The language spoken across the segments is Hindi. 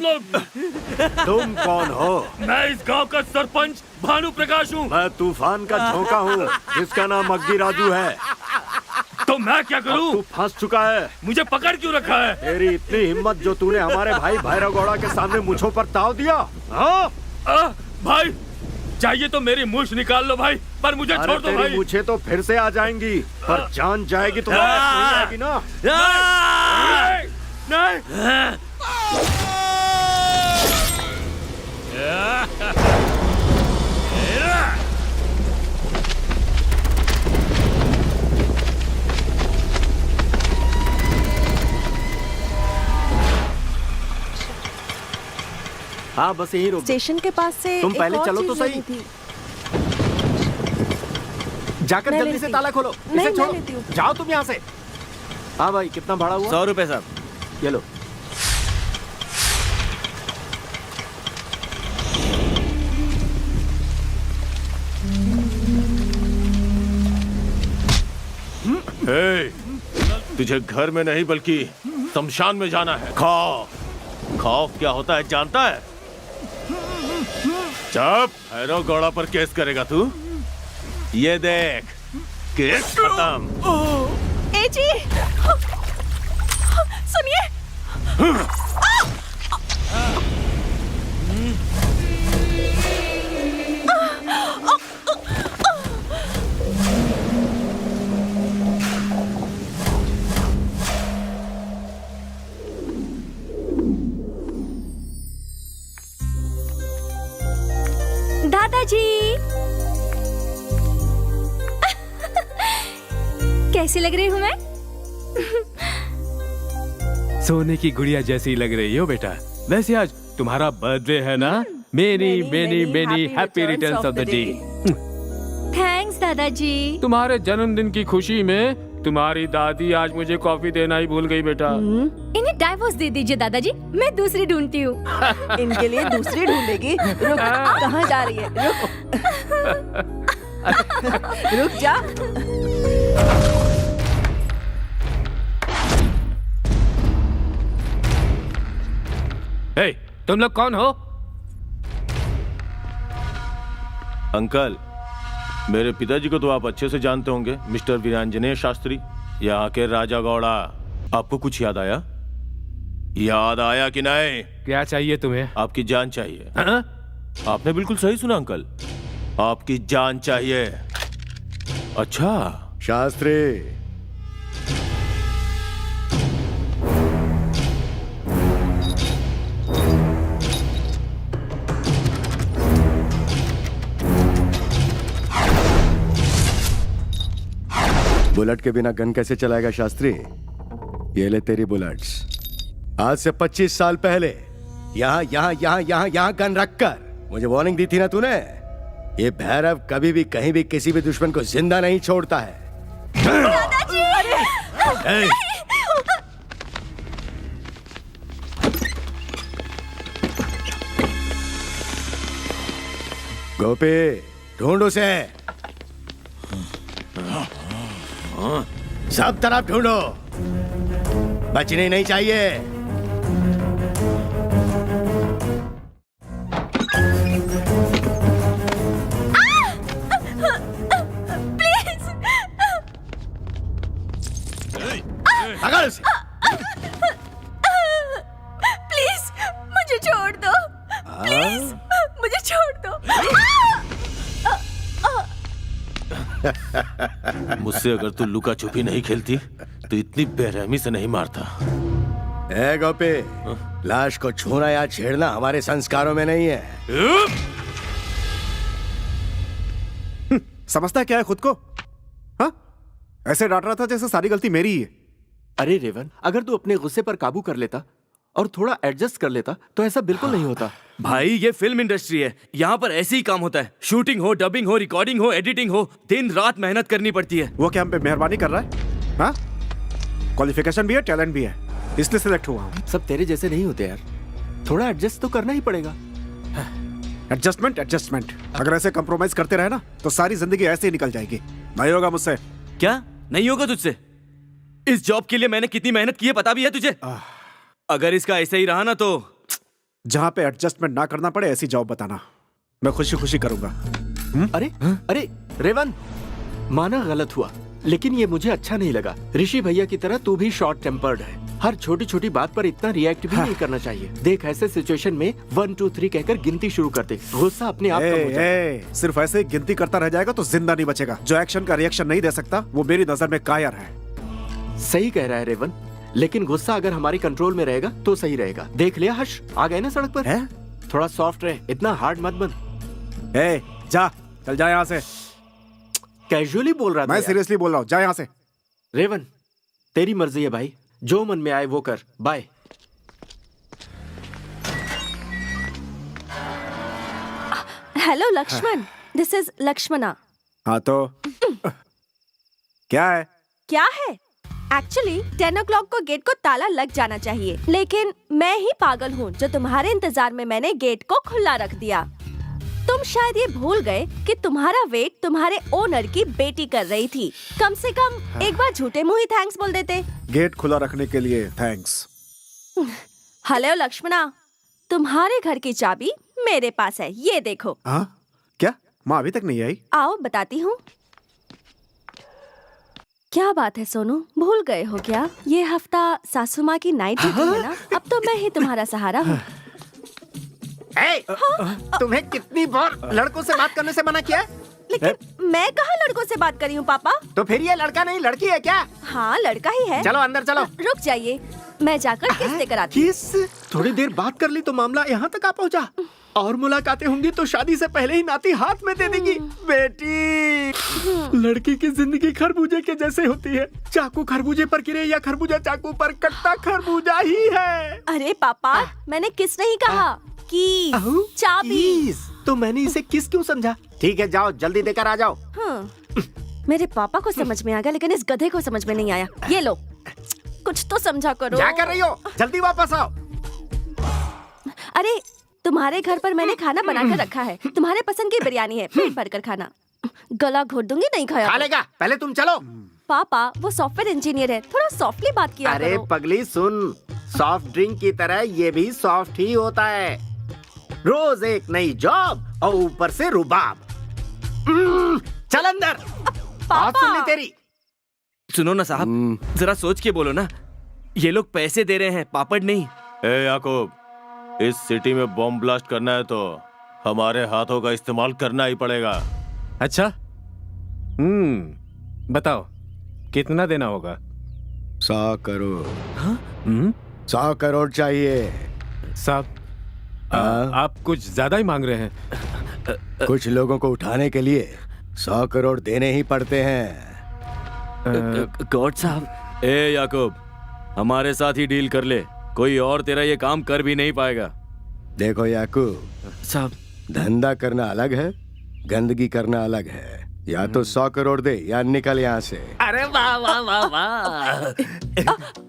लोग? तुम कौन हो? मैं इस गांव का सरपंच भानु प्रकाश हूँ। मैं तूफान का झोंका हूँ, जिसका नाम मग्गी राजू है। तो मैं क्या करूँ? तू फंस चुका है। मुझे पकड़ क्यों रखा है? तेरी इतनी हिम्मत जो तूने हमारे भाई भैरव गौड़ा के सामने मुझों पर ताव दिया? हाँ? भाई चाहिए तो मेरी मूछ निकाल लो भाई, पर मुझे छोड़ दो भाई। मुझे तो फिर से आ जाएंगी, पर जान जाएगी तो जाएगी ना। नहीं। हाँ बस यही रोक। स्टेशन के पास से तुम पहले एक और चलो तो चीज़ सही। लेनी थी। जाकर मैं जल्दी से लेती। ताला खोलो। नहीं, इसे छोड़ो। मैं लेती हूँ। जाओ तुम यहाँ से। हाँ भाई कितना भाड़ा हुआ? 100 रुपए साहब। ये लो। तुझे घर में नहीं बल्कि शमशान में जाना है। खौफ क्या होता है जानता है? जब भैरव गौड़ा पर केस करेगा तू, ये देख केस खत्म। ए जी सुनिए। दादाजी कैसी लग रही हूँ मैं? सोने की गुड़िया जैसी लग रही हो बेटा। वैसे आज तुम्हारा बर्थडे है ना? Many many many happy returns of the day. Thanks दादाजी। तुम्हारे जन्मदिन की खुशी में तुम्हारी दादी आज मुझे कॉफी देना ही भूल गई बेटा। इन्हें डाइवोर्स दे दीजिए दादाजी, मैं दूसरी ढूंढती हूँ। इनके लिए दूसरी ढूंढेगी। रुक, कहाँ जा रही है? रुक रुक जा। हे, तुम लोग कौन हो? अंकल, मेरे पिताजी को तो आप अच्छे से जानते होंगे, मिस्टर वीरांजनेय शास्त्री, यहाँ के राजा गौड़ा। आपको कुछ याद आया? याद आया कि नहीं? क्या चाहिए तुम्हें? आपकी जान चाहिए। हाँ? आपने बिल्कुल सही सुना अंकल, आपकी जान चाहिए। अच्छा शास्त्री, बुलेट के बिना गन कैसे चलाएगा शास्त्री? ये ले तेरी बुलेट्स। आज से 25 साल पहले यहाँ यहाँ यहाँ यहाँ यहाँ गन रखकर मुझे वार्निंग दी थी ना तूने? ये भैरव कभी भी कहीं भी किसी भी दुश्मन को जिंदा नहीं छोड़ता है। गोपी ढूंढ उसे, सब तरफ ढूंढो, बचने नहीं चाहिए। पकड़ उसे। प्लीज मुझे छोड़ दो, प्लीज मुझे छोड़ दो। मुझसे अगर तू लुका छुपी नहीं खेलती तो इतनी बेरहमी से नहीं मारता। ए गोपी, लाश को छूना या छेड़ना हमारे संस्कारों में नहीं है। समझता क्या है खुद को? हाँ? ऐसे डांट रहा था जैसे सारी गलती मेरी ही है। अरे रेवन, अगर तू अपने गुस्से पर काबू कर लेता और थोड़ा एडजस्ट कर लेता तो ऐसा बिल्कुल नहीं होता। भाई ये फिल्म इंडस्ट्री है, यहाँ पर ऐसे ही काम होता है। शूटिंग हो, डबिंग हो, रिकॉर्डिंग हो, एडिटिंग हो, दिन रात मेहनत करनी पड़ती है। वो क्या हम पे मेहरबानी कर रहा है? हाँ? क्वालिफिकेशन भी है, टैलेंट भी है, इसलिए सिलेक्ट हुआ हूँ। सब तेरे जैसे नहीं होते यार, थोड़ा एडजस्ट तो करना ही पड़ेगा। एडजस्टमेंट एडजस्टमेंट, अगर ऐसे कंप्रोमाइज करते रहे ना तो सारी जिंदगी ऐसे ही निकल जाएगी। नहीं होगा मुझसे। क्या नहीं होगा तुझसे? इस जॉब के लिए मैंने कितनी मेहनत की है पता भी है तुझे? अगर इसका ऐसे ही रहा ना तो जहां पे एडजस्टमेंट ना करना पड़े ऐसी जॉब बताना, मैं खुशी खुशी करूंगा। अरे अरे रेवन, माना गलत हुआ, लेकिन ये मुझे अच्छा नहीं लगा। ऋषि भैया की तरह तू भी शॉर्ट टेम्पर्ड है। हर छोटी छोटी बात पर इतना रिएक्ट भी नहीं करना चाहिए। देख, ऐसे सिचुएशन में 1 2 3 कहकर गिनती शुरू कर दे, गुस्सा अपने आप कम हो जाए। सिर्फ ऐसे गिनती करता रह जाएगा तो जिंदा नहीं बचेगा। जो एक्शन का रिएक्शन नहीं दे सकता वो मेरी नजर में कायर है। सही कह रहा है रेवन, लेकिन गुस्सा अगर हमारी कंट्रोल में रहेगा तो सही रहेगा। देख लिया हर्ष, आ गए ना सड़क पर। है? थोड़ा सॉफ्ट रहे, इतना हार्ड मत बन। जा, चल जा यहाँ से। कैजुअली बोल रहा था मैं यार। सीरियसली बोल रहा हूँ, जा यहाँ से। रेवन, तेरी मर्जी है भाई, जो मन में आए वो कर। Bye. Hello Laxman, this is Lakshmana. हाँ तो क्या है? क्या है? एक्चुअली 10 o'clock को गेट को ताला लग जाना चाहिए, लेकिन मैं ही पागल हूँ जो तुम्हारे इंतजार में मैंने गेट को खुला रख दिया। तुम शायद ये भूल गए कि तुम्हारा वेट तुम्हारे ओनर की बेटी कर रही थी। कम से कम एक बार झूठे मुंह ही थैंक्स बोल देते। गेट खुला रखने के लिए थैंक्स। हेलो लक्ष्मणा, तुम्हारे घर की चाबी मेरे पास है, ये देखो। हाँ? क्या माँ अभी तक नहीं आई? आओ बताती हूँ। क्या बात है सोनू, भूल गए हो क्या? ये हफ्ता सासू माँ की नाइट ड्यूटी है ना, अब तो मैं ही तुम्हारा सहारा हूँ। तुम्हें कितनी बार लड़कों से बात करने से मना किया? लेकिन मैं कहाँ लड़कों से बात करी हूँ पापा? तो फिर ये लड़का नहीं लड़की है क्या? हाँ लड़का ही है। चलो अंदर चलो। रुक जाइए, मैं जाकर किस लेकर आती हूँ। किस? थोड़ी देर बात कर ली तो मामला यहाँ तक आ पहुँचा। और मुलाकातें होंगी तो शादी से पहले ही नाती हाथ में दे देगी। बेटी, लड़की की जिंदगी खरबूजे के जैसे होती है। चाकू खरबूजे पर गिरे या खरबूजा चाकू पर कटता खरबूजा ही है। अरे पापा, मैंने किस नहीं कहा, की चाबी। तो मैंने इसे किस क्यों समझा? ठीक है, जाओ जल्दी देकर आ जाओ। मेरे पापा को समझ में आ गया, लेकिन इस गधे को समझ में नहीं आया। ये लो, कुछ तो समझा करो। क्या कर रही हो? जल्दी वापस आओ। अरे तुम्हारे घर पर मैंने खाना बना कर रखा है, तुम्हारे पसंद की बिरयानी है, पेट भर कर खाना। गला घोट दूंगी नहीं खाया खा तो। लेगा, पहले तुम चलो। पापा वो सॉफ्टवेयर इंजीनियर है, थोड़ा सॉफ्टली बात किया अरे करो। पगली सुन, सॉफ्ट ड्रिंक की तरह ये भी सॉफ्ट ही होता है। रोज एक नई जॉब और ऊपर से रुबाब। चल अंदर, बात सुन ली तेरी। सुनो ना साहब, जरा सोच के बोलो ना, ये लोग पैसे दे रहे हैं, पापड़ नहीं। ए याकूब, इस सिटी में बॉम्ब ब्लास्ट करना है तो हमारे हाथों का इस्तेमाल करना ही पड़ेगा। अच्छा, बताओ कितना देना होगा? 100 करोड़। 100 करोड़ चाहिए। साहब, आप कुछ ज्यादा ही मांग रहे हैं। कुछ लोगों को उठाने के लिए 100 करोड़ देने ही पड़ते हैं। गॉड साहब। ए याकूब, हमारे साथ ही डील कर ले, कोई और तेरा ये काम कर भी नहीं पाएगा। देखो याकूब साहब, धंधा करना अलग है, गंदगी करना अलग है। या तो 100 करोड़ दे या निकल यहाँ से। अरे वाह वाह वाह वाह।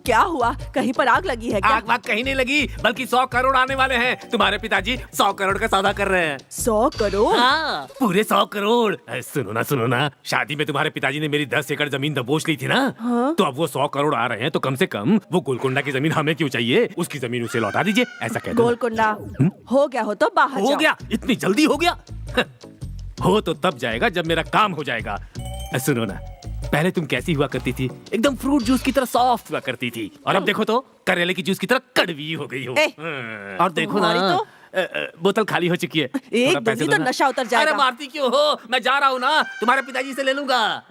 क्या हुआ, कहीं पर आग लगी है क्या? आग वाग कहीं नहीं लगी, बल्कि 100 करोड़ आने वाले हैं। तुम्हारे पिताजी 100 करोड़ का सौदा कर रहे हैं। 100 करोड़? हाँ, पूरे 100 करोड़। सुनो ना, शादी में तुम्हारे पिताजी ने मेरी 10 एकड़ जमीन दबोच ली थी ना। तो अब वो 100 करोड़ आ रहे हैं, तो कम से कम वो गोलकुंडा की जमीन हमें क्यों चाहिए? उसकी जमीन उसे लौटा दीजिए, ऐसा कहते हैं। गोलकुंडा हो गया हो तो बाहर हो जाओ। गया? इतनी जल्दी हो गया? हो तो तब जाएगा जब मेरा काम हो जाएगा। सुनो ना, पहले तुम कैसी हुआ करती थी? एकदम फ्रूट जूस की तरह सॉफ्ट हुआ करती थी, और अब देखो तो करेले की जूस की तरह कड़वी हो गई हो। और देखो ना, बोतल खाली हो चुकी है। एक थोड़ा पैसे दूधी दो तो ना। नशा उतर जाएगा। अरे मारती क्यों हो? मैं जा रहा हूँ ना, तुम्हारे पिताजी से ले लूंगा।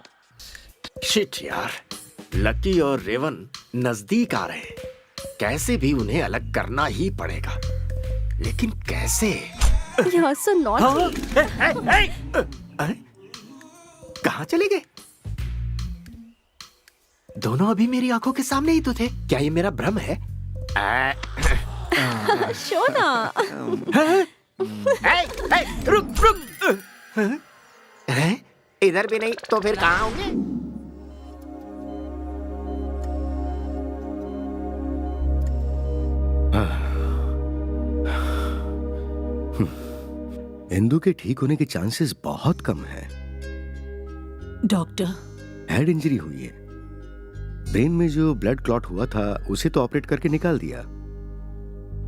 शिट यार, लकी और रेवन नजदीक आ रहे हैं। कैसे भी उन्हें अलग करना ही पड़ेगा, लेकिन कैसे? You're so naughty. कहाँ चले गए? दोनों अभी मेरी आंखों के सामने ही तो थे। क्या ये मेरा भ्रम है? शोना। रुक। इधर भी नहीं तो फिर कहाँ होंगे? इंदु के ठीक होने के चांसेस बहुत कम हैं। डॉक्टर, हेड इंजरी हुई है। ब्रेन में जो ब्लड क्लॉट हुआ था उसे तो ऑपरेट करके निकाल दिया,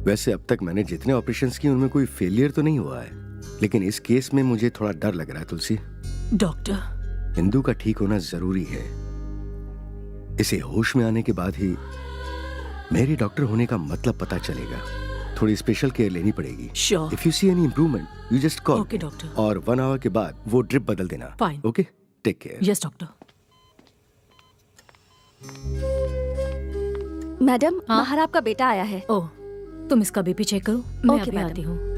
वैसे अब तक मैंने जितने ऑपरेशंस किए उनमें कोई फेलियर तो नहीं हुआ है, लेकिन इस केस में मुझे थोड़ा डर लग रहा है तुलसी। डॉक्टर, हिंदू का ठीक होना जरूरी है। इसे होश में आने के बाद ही मेरे डॉक्टर होने का मतलब पता चलेगा। थोड़ी स्पेशल केयर लेनी पड़ेगी। Sure. If you see any improvement you just call. Okay, doctor. और 1 आवर के बाद वो ड्रिप बदल देना। Fine. Okay, take care. Yes doctor. Madam, हाँ? बाहर आपका बेटा आया है। ओह, तुम इसका बीपी चेक करो, मैं Okay, अभी madam. आती हूँ।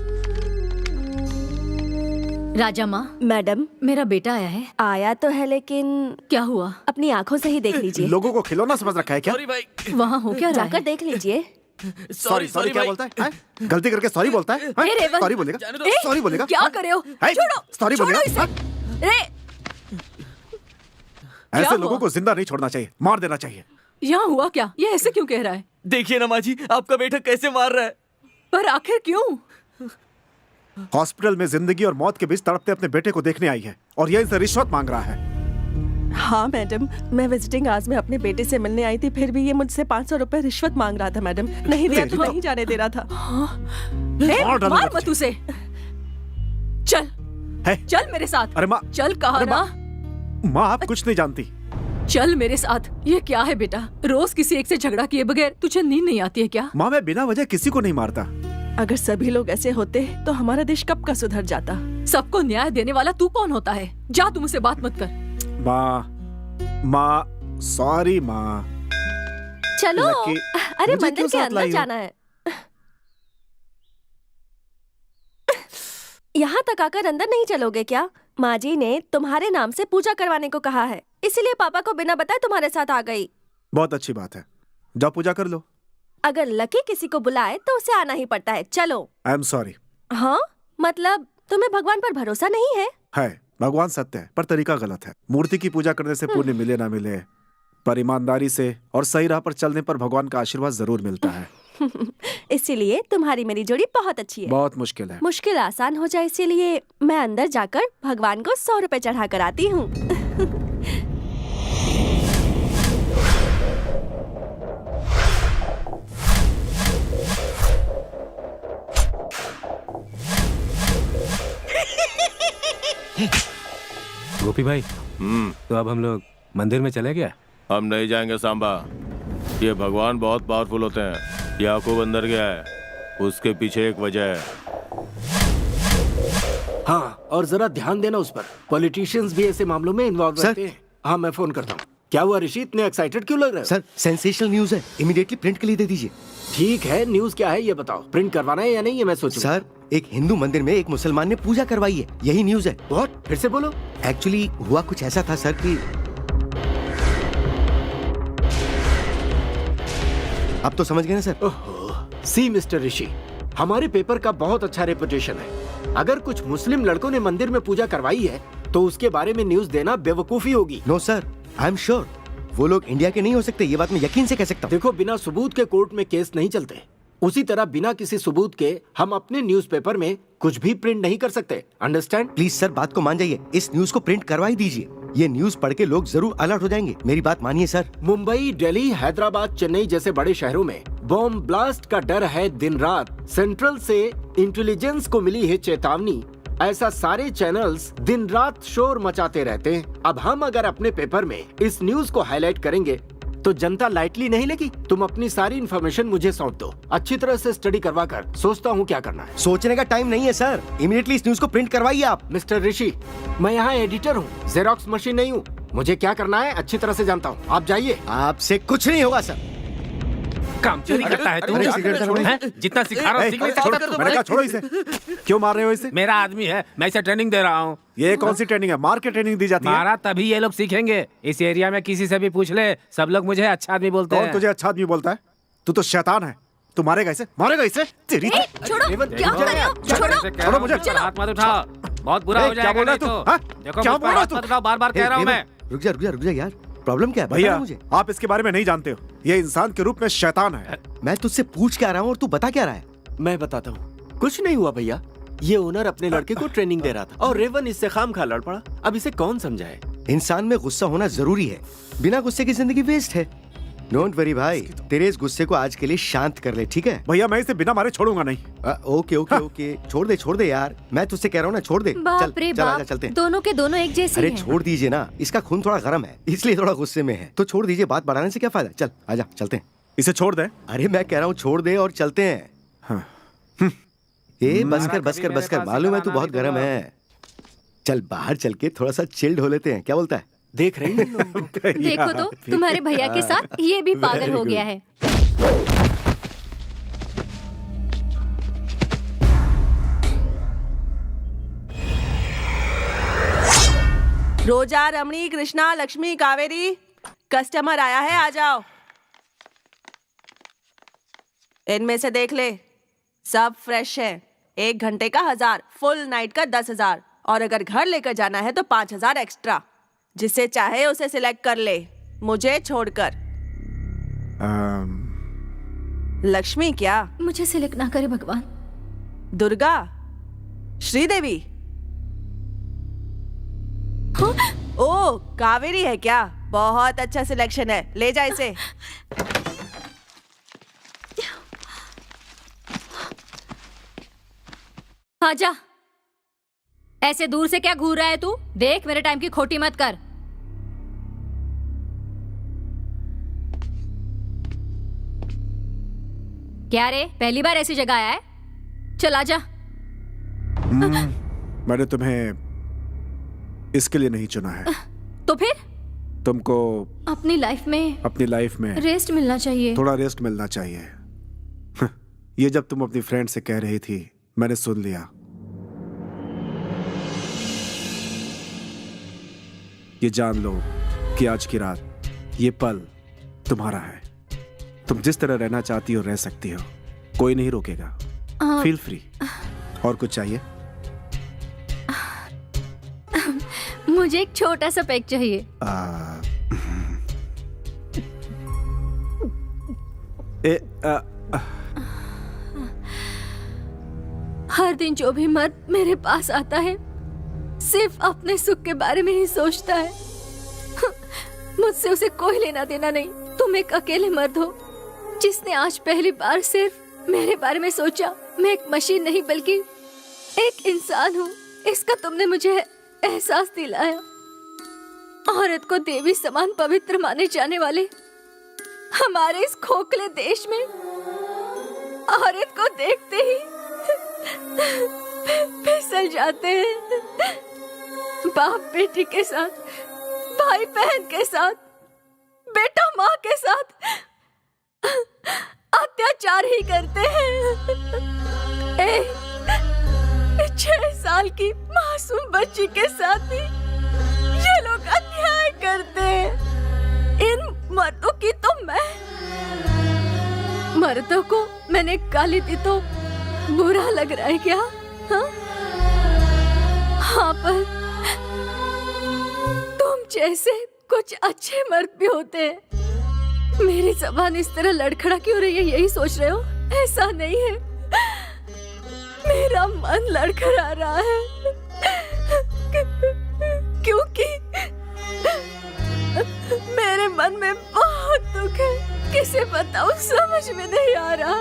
राजा माँ, मैडम, मेरा बेटा आया है। आया तो है लेकिन क्या हुआ? अपनी आंखों से ही देख लीजिए। लोगों को खिलौना समझ रखा है क्या? सॉरी भाई, वहाँ हो क्या रहा जाकर है? देख लीजिए। सॉरी सॉरी क्या बोलता है? हैं? गलती करके सॉरी बोलता है? ए, रेवंत! सॉरी बोलेगा? जाने दो। ए, सॉरी बोलेगा? क्या कर रहे हो? हैं? छोड़ो, सॉरी छोड़ो बोलेगा? इसे। हैं? रे, ऐसे हुआ? लोगों को जिंदा नहीं छोड़ना चाहिए, मार देना चाहिए। यहाँ हुआ क्या? ये ऐसे क्यों कह रहा है? देखिए ना माँ जी, आपका बेटा कैसे मार रहा है। पर आखिर क्यों? हॉस्पिटल में जिंदगी और मौत के बीच तड़पते अपने बेटे को देखने आई है और ये इनसे रिश्वत मांग रहा है। हाँ मैडम, मैं विजिटिंग आज में अपने बेटे से मिलने आई थी, फिर भी ये मुझसे 500 रुपए रिश्वत मांग रहा था मैडम। नहीं दिया तो नहीं जाने दे रहा था। ए, मार डालूंगा मार मत तुझे। उसे। चल, है? चल मेरे साथ। अरे माँ, चल कहा अरे ना। माँ आप कुछ नहीं जानती। चल मेरे साथ। ये क्या है बेटा? रोज किसी एक से झगड़ा किए बगैर तुझे नींद नहीं आती है क्या? माँ मैं बिना वजह किसी को नहीं मारता। अगर सभी लोग ऐसे होते तो हमारा देश कब का सुधर जाता। सबको न्याय देने वाला तू कौन होता है? जा, तुम उसे बात मत कर। माँ सॉरी माँ। चलो, लकी, अरे मुझे मंदिर क्यों के साथ अंदर लाई हो? जाना है। यहाँ तक आकर अंदर नहीं चलोगे क्या? माँ जी ने तुम्हारे नाम से पूजा करवाने को कहा है, इसीलिए पापा को बिना बताए तुम्हारे साथ आ गई। बहुत अच्छी बात है, जाओ पूजा कर लो। अगर लकी किसी को बुलाए तो उसे आना ही पड़ता है। चलो। I am sorry. हाँ, मतलब तुम्हें भगवान पर भरोसा नहीं है? है, भगवान सत्य है पर तरीका गलत है। मूर्ति की पूजा करने से पुण्य मिले ना मिले, पर ईमानदारी से और सही राह पर चलने पर भगवान का आशीर्वाद जरूर मिलता है। इसीलिए तुम्हारी मेरी जोड़ी बहुत अच्छी है। बहुत मुश्किल है। मुश्किल आसान हो जाए इसीलिए मैं अंदर जाकर भगवान को 100 रुपए चढ़ा कर आती हूँ। गोपी भाई, तो अब हम लोग मंदिर में चले गया? हम नहीं जाएंगे सांबा। ये भगवान बहुत पावरफुल होते हैं। याकूब अंदर गया है, उसके पीछे एक वजह है। हाँ, और जरा ध्यान देना उस पर। पॉलिटिशियंस भी ऐसे मामलों में इन्वॉल्व सर। रहते हैं। हाँ, मैं फोन करता हूँ। क्या हुआ ऋषि, इतने एक्साइटेड क्यों लग रहे हो? सर, सेंसेशनल न्यूज है, इमीडिएटली प्रिंट के लिए दे दीजिए। ठीक है, न्यूज क्या है ये बताओ। प्रिंट करवाना है या नहीं, ये मैं सोचूं। सर, एक हिंदू मंदिर में एक मुसलमान ने पूजा करवाई है, यही न्यूज है। बहुत, फिर से बोलो। एक्चुअली हुआ कुछ ऐसा था सर कि अब तो समझ गए ना सर। ओहो, सी मिस्टर ऋषि, हमारे पेपर का बहुत अच्छा रेपुटेशन है। अगर कुछ मुस्लिम लड़कों ने मंदिर में पूजा करवाई है तो उसके बारे में न्यूज देना बेवकूफी होगी। No sir, I am sure वो लोग इंडिया के नहीं हो सकते, ये बात मैं यकीन से कह सकता हूँ। देखो, बिना सबूत के कोर्ट में केस नहीं चलते। उसी तरह बिना किसी सबूत के हम अपने न्यूज़पेपर में कुछ भी प्रिंट नहीं कर सकते। अंडरस्टैंड? प्लीज सर, बात को मान जाइए, इस न्यूज को प्रिंट करवा ही दीजिए। ये न्यूज पढ़ के लोग जरूर अलर्ट हो जाएंगे, मेरी बात मानिए सर। मुंबई, दिल्ली, हैदराबाद, चेन्नई जैसे बड़े शहरों में बॉम्ब ब्लास्ट का डर है दिन रात। सेंट्रल से इंटेलिजेंस को मिली है चेतावनी। ऐसा सारे चैनल्स दिन रात शोर मचाते रहते हैं। अब हम अगर अपने पेपर में इस न्यूज को हाईलाइट करेंगे तो जनता लाइटली नहीं लेगी। तुम अपनी सारी इन्फॉर्मेशन मुझे सौंप दो, अच्छी तरह से स्टडी करवा कर सोचता हूँ क्या करना है। सोचने का टाइम नहीं है सर, इमीडिएटली इस न्यूज को प्रिंट करवाइए आप। मिस्टर ऋषि, मैं यहाँ एडिटर हूँ, जेरोक्स मशीन नहीं हूँ। मुझे क्या करना है अच्छी तरह से जानता हूँ, आप जाइए। आपसे कुछ नहीं होगा सर। काम चोरी करता है तू? अरे, सिगरेट छोड़ो। हैं? जितना सिखा रहा हूँ सीख नहीं सकता तू? मैंने कहा छोड़ो इसे। क्यों मार रहे हो इसे? मेरा आदमी है, मैं इसे ट्रेनिंग दे रहा हूँ। ये कौन सी ट्रेनिंग है? मार के ट्रेनिंग दी जाती है? मारा तभी ये लोग सीखेंगे। इस एरिया में किसी से भी पूछ ले, सब लोग मुझे अच्छा आदमी बोलते कौन हैं। तुझे अच्छा आदमी बोलता है? तू तो शैतान है। तू मारेगा इसे, मारेगा इसे। तेरी ए, छोड़ो, क्या कर रहे हो? छोड़ो। छोड़ो मुझे। हाथ मत उठाओ, बहुत बुरा हो क्या जाएगा। बोल रहा है नहीं तू? तो। हाँ? देखो, क्या मुझ पर बोल रहा है हाथ तू? मत उठाओ, बार-बार कह रहा हूँ मैं। रुक जा यार, प्रॉब्लम क्या है? बता भैया, ना मुझे। आप इसके बारे में नहीं जानते हो। ये इंसान के रूप में शैतान है। मैं तुझसे पूछ क्या रहा हूँ और तू बता क्या रहा है? मैं बताता हूँ। कुछ नहीं हुआ भैया, ये ओनर अपने लड़के को ट्रेनिंग दे रहा था और रेवन इससे खामखा लड़ पड़ा। अब इसे कौन समझाए? इंसान में गुस्सा होना जरूरी है, बिना गुस्से की जिंदगी वेस्ट है। डोंट वरी भाई, तेरे इस गुस्से को आज के लिए शांत कर ले, ठीक है? भैया मैं इसे बिना मारे छोड़ूंगा नहीं। ओके ओके ओके, छोड़ दे यार, मैं तुझसे कह रहा हूँ ना, छोड़ दे। बाप रे चल आजा, बाप, चलते हैं। दोनों के दोनों एक जैसे अरे हैं। छोड़ दीजिए ना, इसका खून थोड़ा गर्म है इसलिए थोड़ा गुस्से में है, तो छोड़ दीजिए, बात बढ़ाने से क्या फायदा। चल आजा, चलते हैं। इसे छोड़ दे। अरे मैं कह रहा हूँ छोड़ दे और चलते हैं। हाँ। ए बस कर, मालूम है तू बहुत गर्म है। चल बाहर चल के थोड़ा सा चिल्ड हो लेते हैं, क्या बोलता है? देख रही हैं लोगों को? देखो तो तुम्हारे भैया के साथ ये भी पागल हो गया है। रोजा, रमणी, कृष्णा, लक्ष्मी, कावेरी, कस्टमर आया है, आ जाओ। इनमें से देख ले, सब फ्रेश है। 1 घंटे का 1000, फुल नाइट का 10,000, और अगर घर लेकर जाना है तो 5,000 एक्स्ट्रा। जिसे चाहे उसे सिलेक्ट कर ले, मुझे छोड़कर। लक्ष्मी क्या? मुझे सिलेक्ट ना करे भगवान। दुर्गा, श्रीदेवी, ओ कावेरी है क्या? बहुत अच्छा सिलेक्शन है, ले जा इसे। आजा, ऐसे दूर से क्या घूर रहा है तू? देख मेरे टाइम की खोटी मत कर। क्या रे, पहली बार ऐसी जगह आया है? चल आजा। मैंने तुम्हें इसके लिए नहीं चुना है। तो फिर? तुमको अपनी लाइफ में रेस्ट मिलना चाहिए। थोड़ा रेस्ट मिलना चाहिए। ये जब तुम अपनी फ्रेंड से कह रही थी, मैंने सुन लिया। ये जान लो कि आज की रात, ये पल तुम्हारा है। तुम जिस तरह रहना चाहती हो रह सकती हो, कोई नहीं रोकेगा। Feel free. और कुछ चाहिए? मुझे एक छोटा सा पैक चाहिए। हर दिन जो भी मर्द मेरे पास आता है, सिर्फ अपने सुख के बारे में ही सोचता है। मुझसे उसे कोई लेना देना नहीं। तुम एक अकेले मर्द हो जिसने आज पहली बार सिर्फ मेरे बारे में सोचा। मैं एक मशीन नहीं बल्कि एक इंसान हूँ, इसका तुमने मुझे एहसास दिलाया। औरत को देवी समान पवित्र माने जाने वाले हमारे इस खोखले देश में औरत को देखते ही फिसल जाते हैं। बाप बेटी के साथ, भाई बहन के साथ, बेटा माँ के साथ अत्याचार ही करते हैं। 6 साल की मासूम बच्ची के साथ भी ये लोग अन्याय करते हैं। इन मर्दों की तो मर्दों को मैंने गाली दी तो बुरा लग रहा है क्या? हाँ पर तुम जैसे कुछ अच्छे मर्द भी होते हैं। मेरी जबान इस तरह लड़खड़ा क्यों रही है, यही सोच रहे हो? ऐसा नहीं है, मेरा मन लड़खड़ा रहा है क्योंकि मेरे मन में बहुत दुख है। किसे बताऊं, समझ में नहीं आ रहा।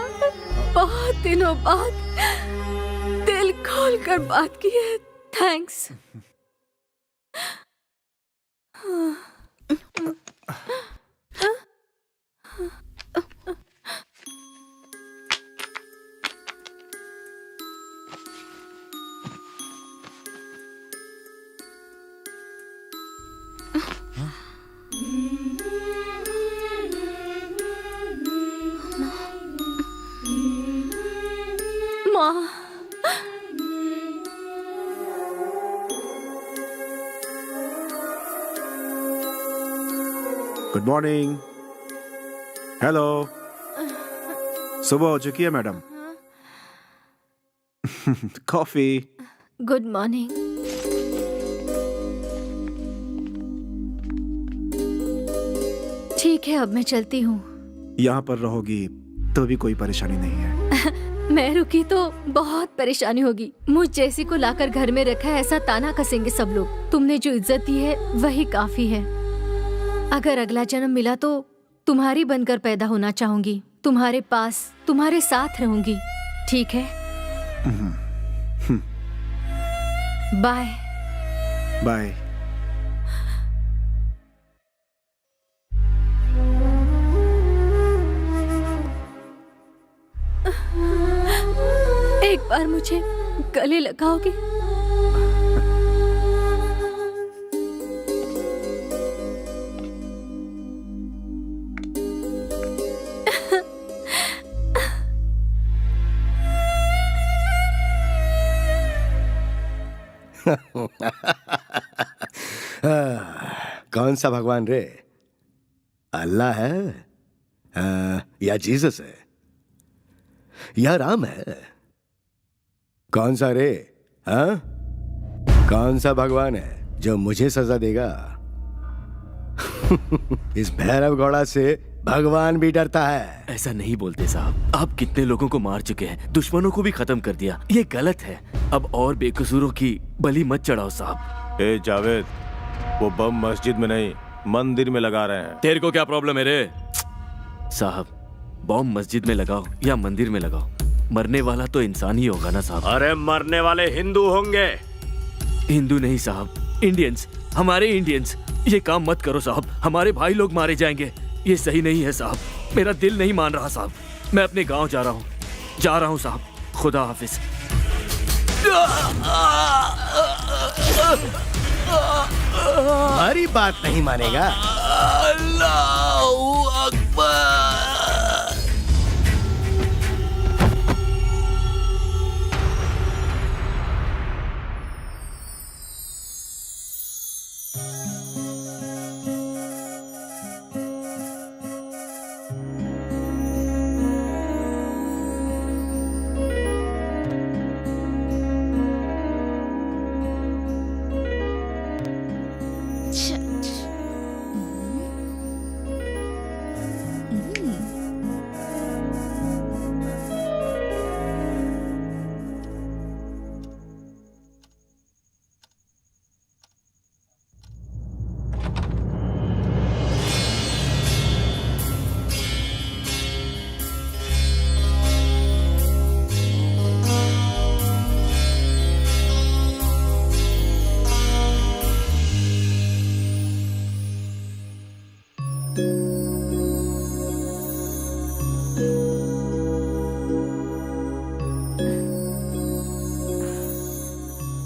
बहुत दिनों बाद दिल खोलकर बात की है। थैंक्स। माँ, गुड मॉर्निंग। हेलो, सुबह हो चुकी है मैडम। कॉफी। Good morning. ठीक है, अब मैं चलती हूँ। यहाँ पर रहोगी तो भी कोई परेशानी नहीं है। मैं रुकी तो बहुत परेशानी होगी। मुझ जैसी को लाकर घर में रखा है, ऐसा ताना कसेंगे सब लोग। तुमने जो इज्जत दी है वही काफी है। अगर अगला जन्म मिला तो तुम्हारी बनकर पैदा होना चाहूंगी, तुम्हारे पास, तुम्हारे साथ रहूंगी, ठीक है? बाय। बाय। एक बार मुझे गले लगाओगे? कौन सा भगवान रे? अल्लाह है या जीसस है या राम है? कौन सा रे? हाँ? कौन सा भगवान है जो मुझे सजा देगा? इस भैरव घोड़ा से भगवान भी डरता है। ऐसा नहीं बोलते साहब, आप कितने लोगों को मार चुके हैं, दुश्मनों को भी खत्म कर दिया। ये गलत है। अब और बेकसूरों की बलि मत चढ़ाओ साहब। ए जावेद, वो बम मस्जिद में नहीं मंदिर में लगा रहे हैं। तेरे को क्या प्रॉब्लम है रे? साहब, बम मस्जिद में लगाओ या मंदिर में लगाओ, मरने वाला तो इंसान ही होगा ना साहब। अरे मरने वाले हिंदू होंगे। हिंदू नहीं साहब, इंडियंस, हमारे इंडियंस। ये काम मत करो साहब, हमारे भाई लोग मारे जाएंगे। ये सही नहीं है साहब, मेरा दिल नहीं मान रहा साहब। मैं अपने गांव जा रहा हूँ साहब। खुदा हाफिज। हमारी बात नहीं मानेगा। अल्लाहू अकबर।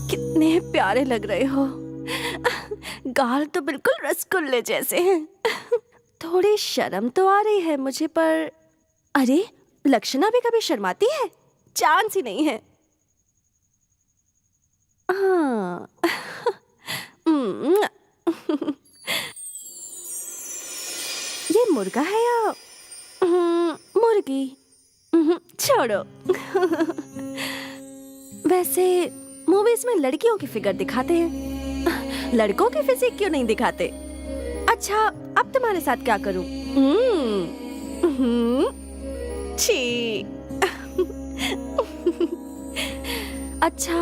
कितने प्यारे लग रहे हो। गाल तो बिल्कुल रसगुल्ले जैसे हैं। थोड़ी शर्म तो आ रही है मुझे, पर अरे लक्षणा भी कभी शर्माती है? चांस ही नहीं है। हाँ। ये मुर्गा है या मुर्गी? छोड़ो। वैसे मूवीज में लड़कियों की फिगर दिखाते हैं, लड़कों की फिजिक क्यों नहीं दिखाते? अच्छा, अब तुम्हारे साथ क्या करूं? छी। अच्छा,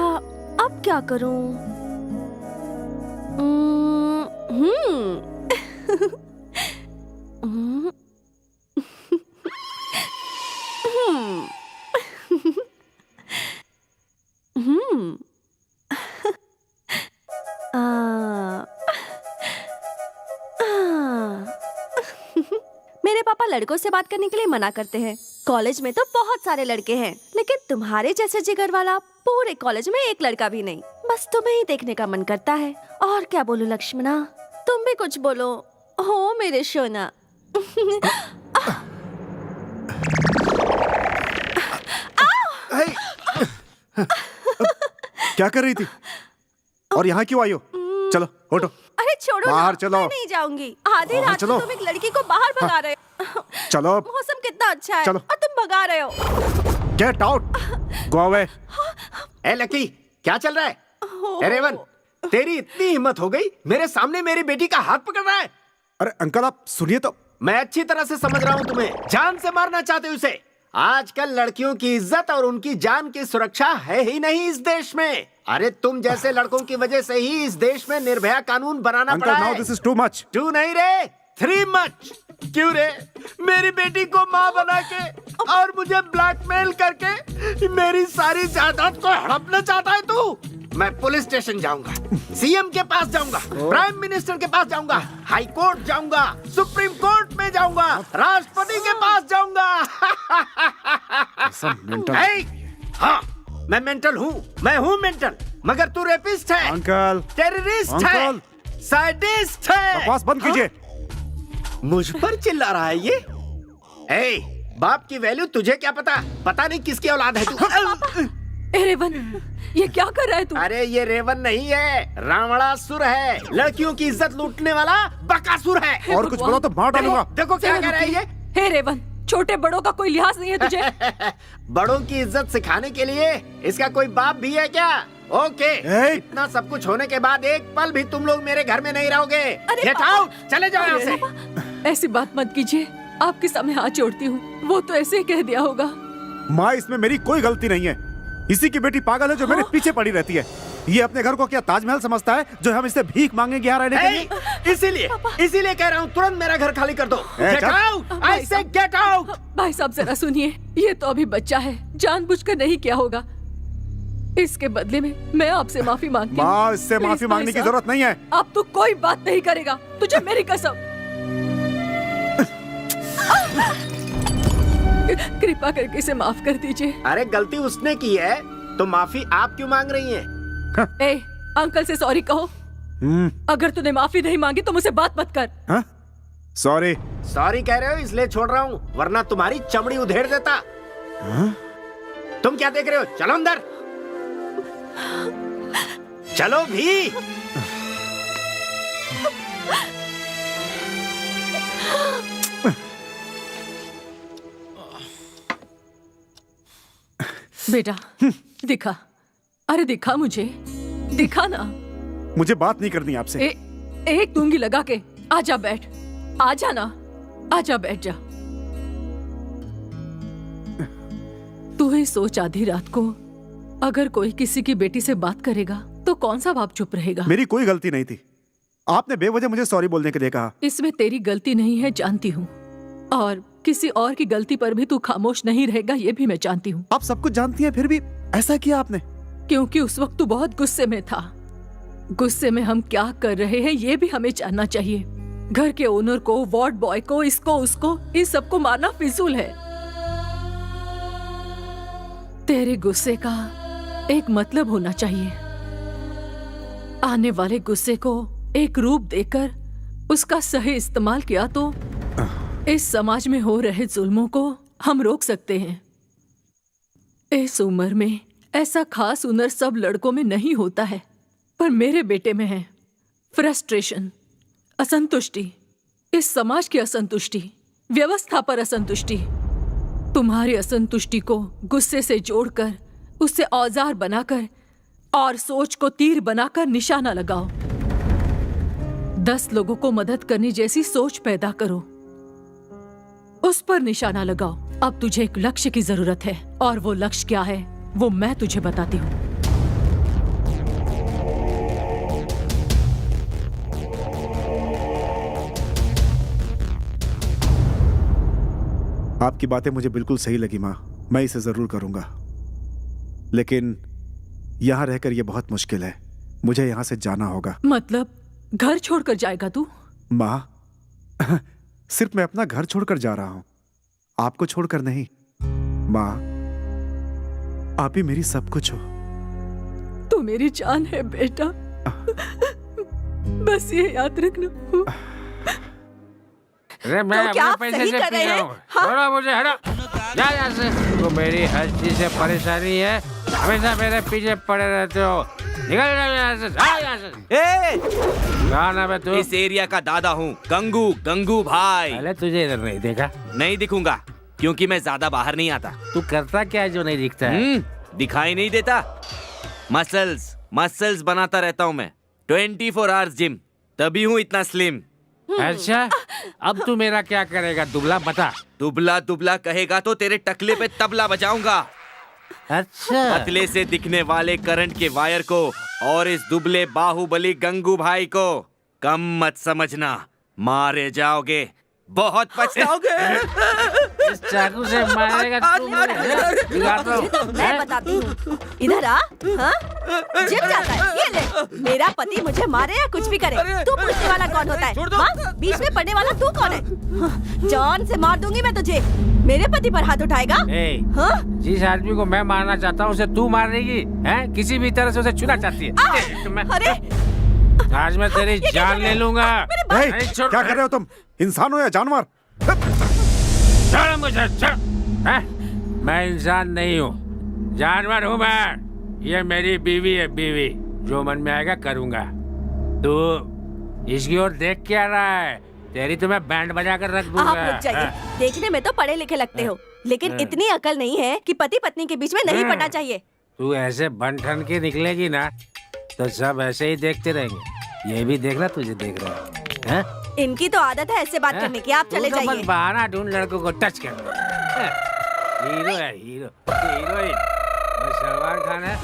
अब क्या करूं? मेरे पापा लड़कों से बात करने के लिए मना करते हैं। कॉलेज में तो बहुत सारे लड़के हैं, लेकिन तुम्हारे जैसे जिगर वाला पूरे कॉलेज में एक लड़का भी नहीं। बस तुम्हें ही देखने का मन करता है। और क्या बोलूं लक्ष्मणा, तुम भी कुछ बोलो। हो मेरे सोना। क्या कर रही थी और यहाँ क्यों आई हो? चलो उठो। अरे छोड़ो बाहर ना, चलो। मैं नहीं जाऊंगी। आधी बाहर रात चलो। को तुम एक लड़की को बाहर भगा रहे हो। चलो। मौसम कितना अच्छा है चलो। और तुम भगा रहे हो। Get out, go away. ए लकी, क्या चल रहा है? ए रेवन, तेरी इतनी हिम्मत हो गई, मेरे सामने मेरी बेटी का हाथ पकड़ रहा है? अरे अंकल, आप सुनिए तो। मैं अच्छी तरह से समझ रहा हूँ तुम्हें। जान से मारना चाहते हो उसे। आजकल लड़कियों की इज्जत और उनकी जान की सुरक्षा है ही नहीं इस देश में। अरे तुम जैसे लड़कों की वजह से ही इस देश में निर्भया कानून बनाना पड़ा है। Now this is too much. Two नहीं रे, 3 मच। क्यों रे? मेरी बेटी को माँ बना के और मुझे ब्लैकमेल करके मेरी सारी जायदाद को हड़पना चाहता है तू? मैं पुलिस स्टेशन जाऊंगा, सीएम के पास जाऊंगा, प्राइम मिनिस्टर के पास जाऊंगा, हाई कोर्ट जाऊंगा, सुप्रीम कोर्ट में जाऊंगा, राष्ट्रपति के पास जाऊंगा। हाँ, मैं मेंटल हूँ, मैं हूँ मेंटल, मगर तू रेपिस्ट है, अंकल, टेररिस्ट है, साइडिस्ट है। बकवास बंद कीजिए। मुझ पर चिल्ला रहा है ये? ए, बाप की वैल्यू तुझे क्या पता? पता नहीं किसकी औलाद है तू। ए रेवन, ये क्या कर रहा है तू? अरे ये रेवन नहीं है, रावणासुर है, लड़कियों की इज्जत लूटने वाला बकासुर है। और कुछ बोलो तो मार डालूंगा। देखो क्या कह रहा है ये। हे रेवन, छोटे बड़ों का कोई लिहाज नहीं है तुझे? बड़ों की इज्जत सिखाने के लिए इसका कोई बाप भी है क्या? ओके, इतना सब कुछ होने के बाद एक पल भी तुम लोग मेरे घर में नहीं रहोगे। गेट आउट, चले जाओ यहाँ से। ऐसी बात मत कीजिए, आपके सामने हाथ जोड़ती हूँ। वो तो ऐसे ही कह दिया होगा। माँ, इसमें मेरी कोई गलती नहीं है। इसी की बेटी पागल है जो मेरे पीछे पड़ी रहती है। ये अपने घर को क्या ताजमहल समझता है जो हम इससे भीख मांगेंगे यहाँ रहने के लिए? इसीलिए कह रहा हूँ तुरंत मेरा घर खाली कर दो। गेट आउट, आई से गेट आउट। भाई साहब जरा सुनिए, ये तो अभी बच्चा है, जानबूझकर नहीं किया होगा। इसके बदले में मैं आपसे माफी मांगती हूँ। माँ, इससे प्लीज माफी भाई मांगने की साहब, जरूरत नहीं है। अब तू कोई बात नहीं करेगा, तुझे मेरी कसम। कृपा करके इसे माफ कर दीजिए। अरे गलती उसने की है तो माफी आप क्यों मांग रही हैं? ए, अंकल से सॉरी कहो। अगर तूने माफी नहीं मांगी तो मुझसे बात मत कर। सॉरी। सॉरी कह रहे हो इसलिए छोड़ रहा हूँ, वरना तुम्हारी चमड़ी उधेड़ देता। तुम क्या देख रहे हो? चलो अंदर, चलो भी। बेटा दिखा, अरे दिखा मुझे, दिखा ना। मुझे बात नहीं करनी आपसे। एक दूंगी लगा के। आजा बैठ, आजा ना, आजा बैठ जा। तू ही सोच, आधी रात को अगर कोई किसी की बेटी से बात करेगा तो कौन सा बाप चुप रहेगा? मेरी कोई गलती नहीं थी। आपने बेवजह मुझे सॉरी बोलने के लिए कहा। इसमें तेरी गलती नहीं है, जानती हूँ, और किसी और की गलती पर भी तू खामोश नहीं रहेगा, ये भी मैं जानती हूँ। आप सब कुछ जानती हैं, फिर भी ऐसा किया आपने? क्योंकि उस वक्त तू बहुत गुस्से में था। गुस्से में हम क्या कर रहे हैं ये भी हमें जानना चाहिए। घर के ओनर को, वार्ड बॉय को, इसको उसको, इन सबको मारना फिजूल है। तेरे गुस्से का एक मतलब होना चाहिए। आने वाले गुस्से को एक रूप देकर उसका सही इस्तेमाल किया तो इस समाज में हो रहे जुल्मों को हम रोक सकते हैं। इस उम्र में ऐसा खास हुनर सब लड़कों में नहीं होता है, पर मेरे बेटे में है। फ्रस्ट्रेशन, असंतुष्टि, इस समाज की असंतुष्टि, व्यवस्था पर असंतुष्टि। तुम्हारी असंतुष्टि को गुस्से से जोड़कर, उससे औजार बनाकर और सोच को तीर बनाकर निशाना लगाओ। 10 लोगों को मदद करने जैसी सोच पैदा करो, उस पर निशाना लगाओ। अब तुझे एक लक्ष्य की जरूरत है, और वो लक्ष्य क्या है वो मैं तुझे बताती हूँ। आपकी बातें मुझे बिल्कुल सही लगी माँ, मैं इसे जरूर करूंगा। लेकिन यहाँ रहकर यह बहुत मुश्किल है, मुझे यहाँ से जाना होगा। मतलब घर छोड़कर जाएगा तू? माँ, सिर्फ मैं अपना घर छोड़कर जा रहा हूं, आपको छोड़कर नहीं। माँ, आप ही मेरी सब कुछ हो। तू मेरी जान है बेटा, बस ये याद रखना। अरे मैं तो क्या आप अपने पैसे सही से कर पी रहे रहा हैं? हूँ। छोड़ो मुझे, हटो, जा यहाँ से। तो मेरी हर चीज से परेशानी है, हमेशा मेरे पीछे पड़े रहते हो। निकल जाओ यहाँ से, जा यहाँ से। क्या नाम है तू? इस एरिया का दादा हूँ, गंगू, गंगू भाई। पहले तुझे इधर नहीं देखा। नहीं दिखूंगा क्योंकि मैं ज्यादा बाहर नहीं आता। तू करता क्या है जो नहीं दिखता है? दिखाई नहीं देता। मसल्स मसल्स बनाता रहता हूँ मैं, 24 आवर्स जिम, तभी हूँ इतना स्लिम। अच्छा, अब तू मेरा क्या करेगा? दुबला बता। दुबला दुबला कहेगा तो तेरे टकले पे तबला बजाऊंगा। अच्छा, पतले से दिखने वाले करंट के वायर को और इस दुबले बाहुबली गंगू भाई को कम मत समझना, मारे जाओगे। बहुत पछताओगे। इस चाकू से मारेगा तू मुझे, दिखाता हूँ। मैं बताती हूँ। इधर आ। हाँ? जिम जाता है, ये ले। मेरा पति मुझे मारे या कुछ भी करे, तू पूछने वाला कौन होता है? हाँ? बीच में पड़ने वाला तू कौन है? हाँ, जान से मार दूंगी मैं तुझे। मेरे पति पर हाथ उठाएगा? हाँ? जिस आदमी को मैं मारना चाहता हूँ उसे तू मार देगी, हैं? किसी भी तरह से उसे छूना चाहती है। अरे आज मैं तेरी जान ले लूंगा। क्या कर रहे हो तुम? इंसान हो या जानवर? छोड़ मुझे, छोड़। मैं इंसान नहीं हूँ, जानवर हूँ मैं। ये मेरी बीवी है, बीवी। जो मन में आएगा करूँगा। तू इसकी ओर देख क्या रहा है? तेरी तो मैं बैंड बजा कर रख दूंगा। आप रुक जाइए। देखने में तो पढ़े लिखे लगते हो, लेकिन इतनी अकल नहीं है कि पति पत्नी के बीच में नहीं पड़ना चाहिए। तू ऐसे बन ठन के निकलेगी ना तो सब ऐसे ही देखते रहेंगे। ये भी देखना, तुझे देख रहा है। इनकी तो आदत है ऐसे बात करने की। आप चले जाइए। बस बहाना ढूंढ लड़कों को टच कर। हीरो है, हीरो, हीरोइन। सलमान खान है,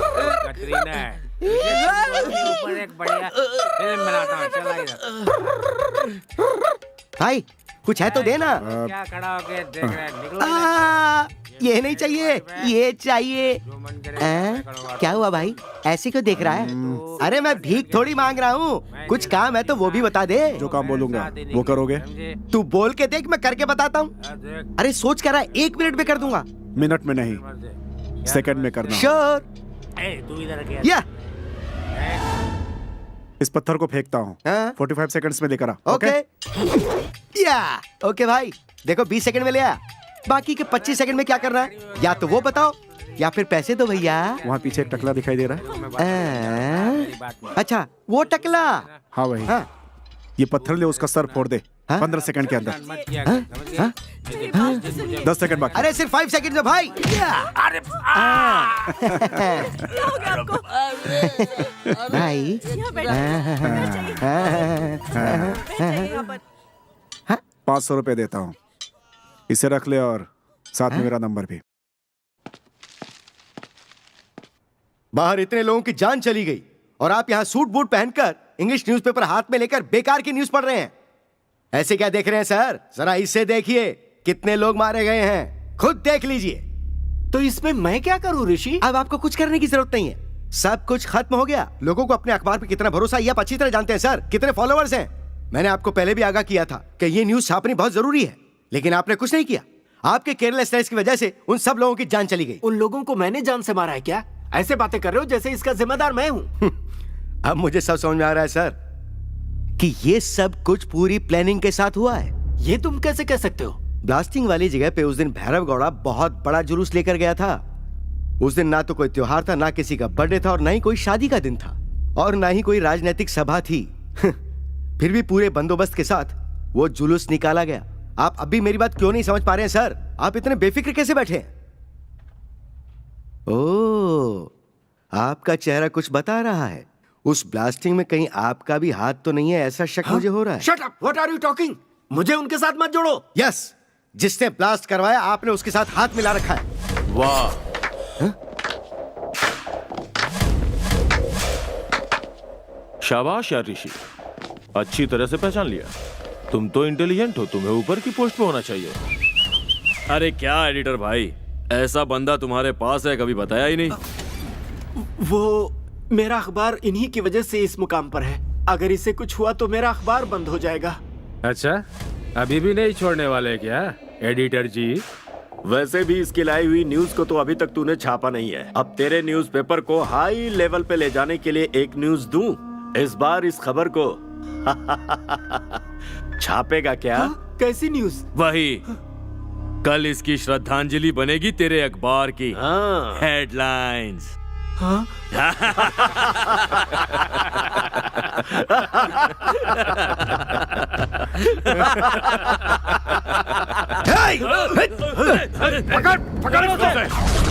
कटरीना है। ऊपर एक बढ़िया फिल्म बनाता हूँ। चला इधर। भाई कुछ है तो देना। क्या खड़ा होके देख रहा है? निकलो। ये नहीं चाहिए, ये चाहिए। जो मन करे क्या हुआ भाई, ऐसे क्यों देख रहा है? अरे मैं भीख थोड़ी मांग रहा हूँ, कुछ काम है तो वो भी बता दे। जो काम बोलूंगा वो करोगे? तू बोल के देख, मैं करके बताता हूँ। अरे सोच कर रहा है, 1 मिनट में कर दूंगा। मिनट में नहीं, सेकंड में करना। श्योर। तू इधर या इस पत्थर को फेंकता हूँ। 45 सेकंड्स में लेकर आ। ओके। या ओके भाई, देखो 20 सेकंड में ले आया। बाकी के 25 सेकंड में क्या करना है? या तो वो बताओ या फिर पैसे दो भैया। वहाँ पीछे एक टकला दिखाई दे रहा है। अच्छा वो टकला। हाँ वही। हाँ। ये पत्थर ले, उसका सर फोड़ दे। 15 सेकंड के अंदर। 10 सेकंड बाकी। अरे सिर्फ 5 सेकंड में भाई। अरे भाई 500 रुपए देता हूँ, इसे रख ले और साथ में मेरा नंबर भी। बाहर इतने लोगों की जान चली गई और आप यहाँ सूट बूट पहनकर इंग्लिश न्यूज़पेपर हाथ में लेकर बेकार की न्यूज़ पढ़ रहे हैं। ऐसे क्या देख रहे हैं सर? जरा इससे देखिए कितने लोग मारे गए हैं, खुद देख लीजिए। तो इसमें मैं क्या करूं ऋषि? अब आपको कुछ करने की जरूरत नहीं है, सब कुछ खत्म हो गया। लोगों को अपने अखबार पे कितना भरोसा है ये आप अच्छी तरह जानते हैं सर। कितने फॉलोअर्स हैं? मैंने आपको पहले भी आगाह किया था कि ये न्यूज़ छापनी बहुत जरूरी है, लेकिन आपने कुछ नहीं किया। आपके केयरलेसनेस की वजह से उन सब लोगों की जान चली गई। उन लोगों को मैंने जान से मारा है क्या? ऐसे बातें कर रहे हो जैसे इसका जिम्मेदार मैं हूँ। अब मुझे सब समझ में आ रहा है सर कि ये सब कुछ पूरी प्लानिंग के साथ हुआ है। ये तुम कैसे कह सकते हो? ब्लास्टिंग वाली जगह पे उस दिन भैरव गौड़ा बहुत बड़ा जुलूस लेकर गया था। उस दिन ना तो कोई त्योहार था, ना किसी का बर्थडे था और ना ही कोई शादी का दिन था और ना ही कोई राजनीतिक सभा थी। फिर भी पूरे बंदोबस्त के साथ वो जुलूस निकाला गया। आप अभी मेरी बात क्यों नहीं समझ पा रहे हैं सर? आप इतने बेफिक्र कैसे बैठे हैं? ओह, आपका चेहरा कुछ बता रहा है। उस ब्लास्टिंग में कहीं आपका भी हाथ तो नहीं है, ऐसा शक मुझे हो रहा है। Shut up, what are you talking? मुझे उनके साथ मत जोड़ो। यस, जिसने ब्लास्ट करवाया आपने उसके साथ हाथ मिला रखा है। वाह, शाबाश यार ऋषि, अच्छी तरह से पहचान लिया। तुम तो इंटेलिजेंट हो, तुम्हें ऊपर की पोस्ट पे होना चाहिए। अरे क्या एडिटर भाई, ऐसा बंदा तुम्हारे पास है, कभी बताया ही नहीं। वो मेरा अखबार इन्हीं की वजह से इस मुकाम पर है। अगर इसे कुछ हुआ तो मेरा अखबार बंद हो जाएगा। अच्छा, अभी भी नहीं छोड़ने वाले क्या एडिटर जी? वैसे भी इसकी लाई हुई न्यूज को तो अभी तक तूने छापा नहीं है। अब तेरे न्यूज़पेपर को हाई लेवल पे ले जाने के लिए एक न्यूज दूं। इस बार इस खबर को छापेगा क्या? कैसी न्यूज? वही, कल इसकी श्रद्धांजलि बनेगी तेरे अखबार की। हाँ। हेडलाइंस। हाँ? पकड़ पकड़ उसे।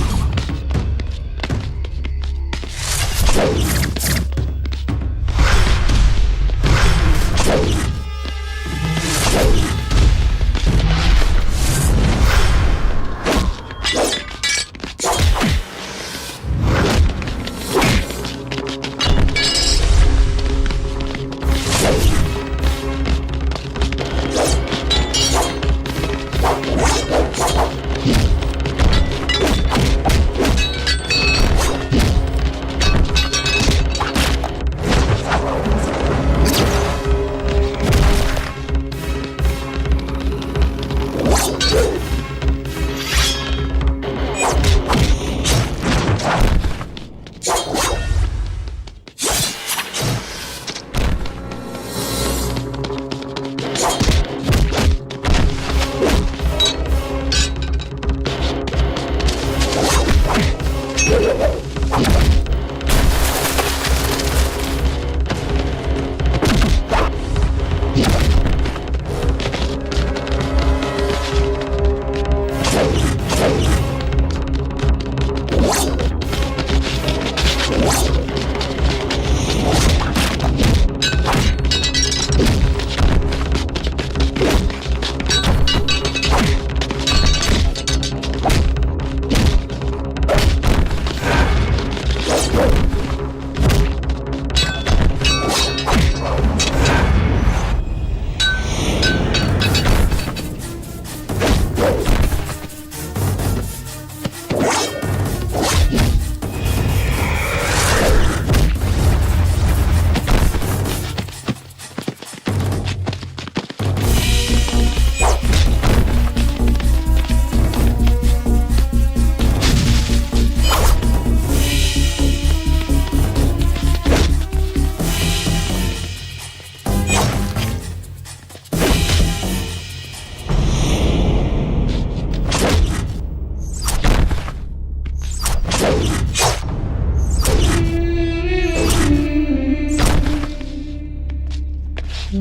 चला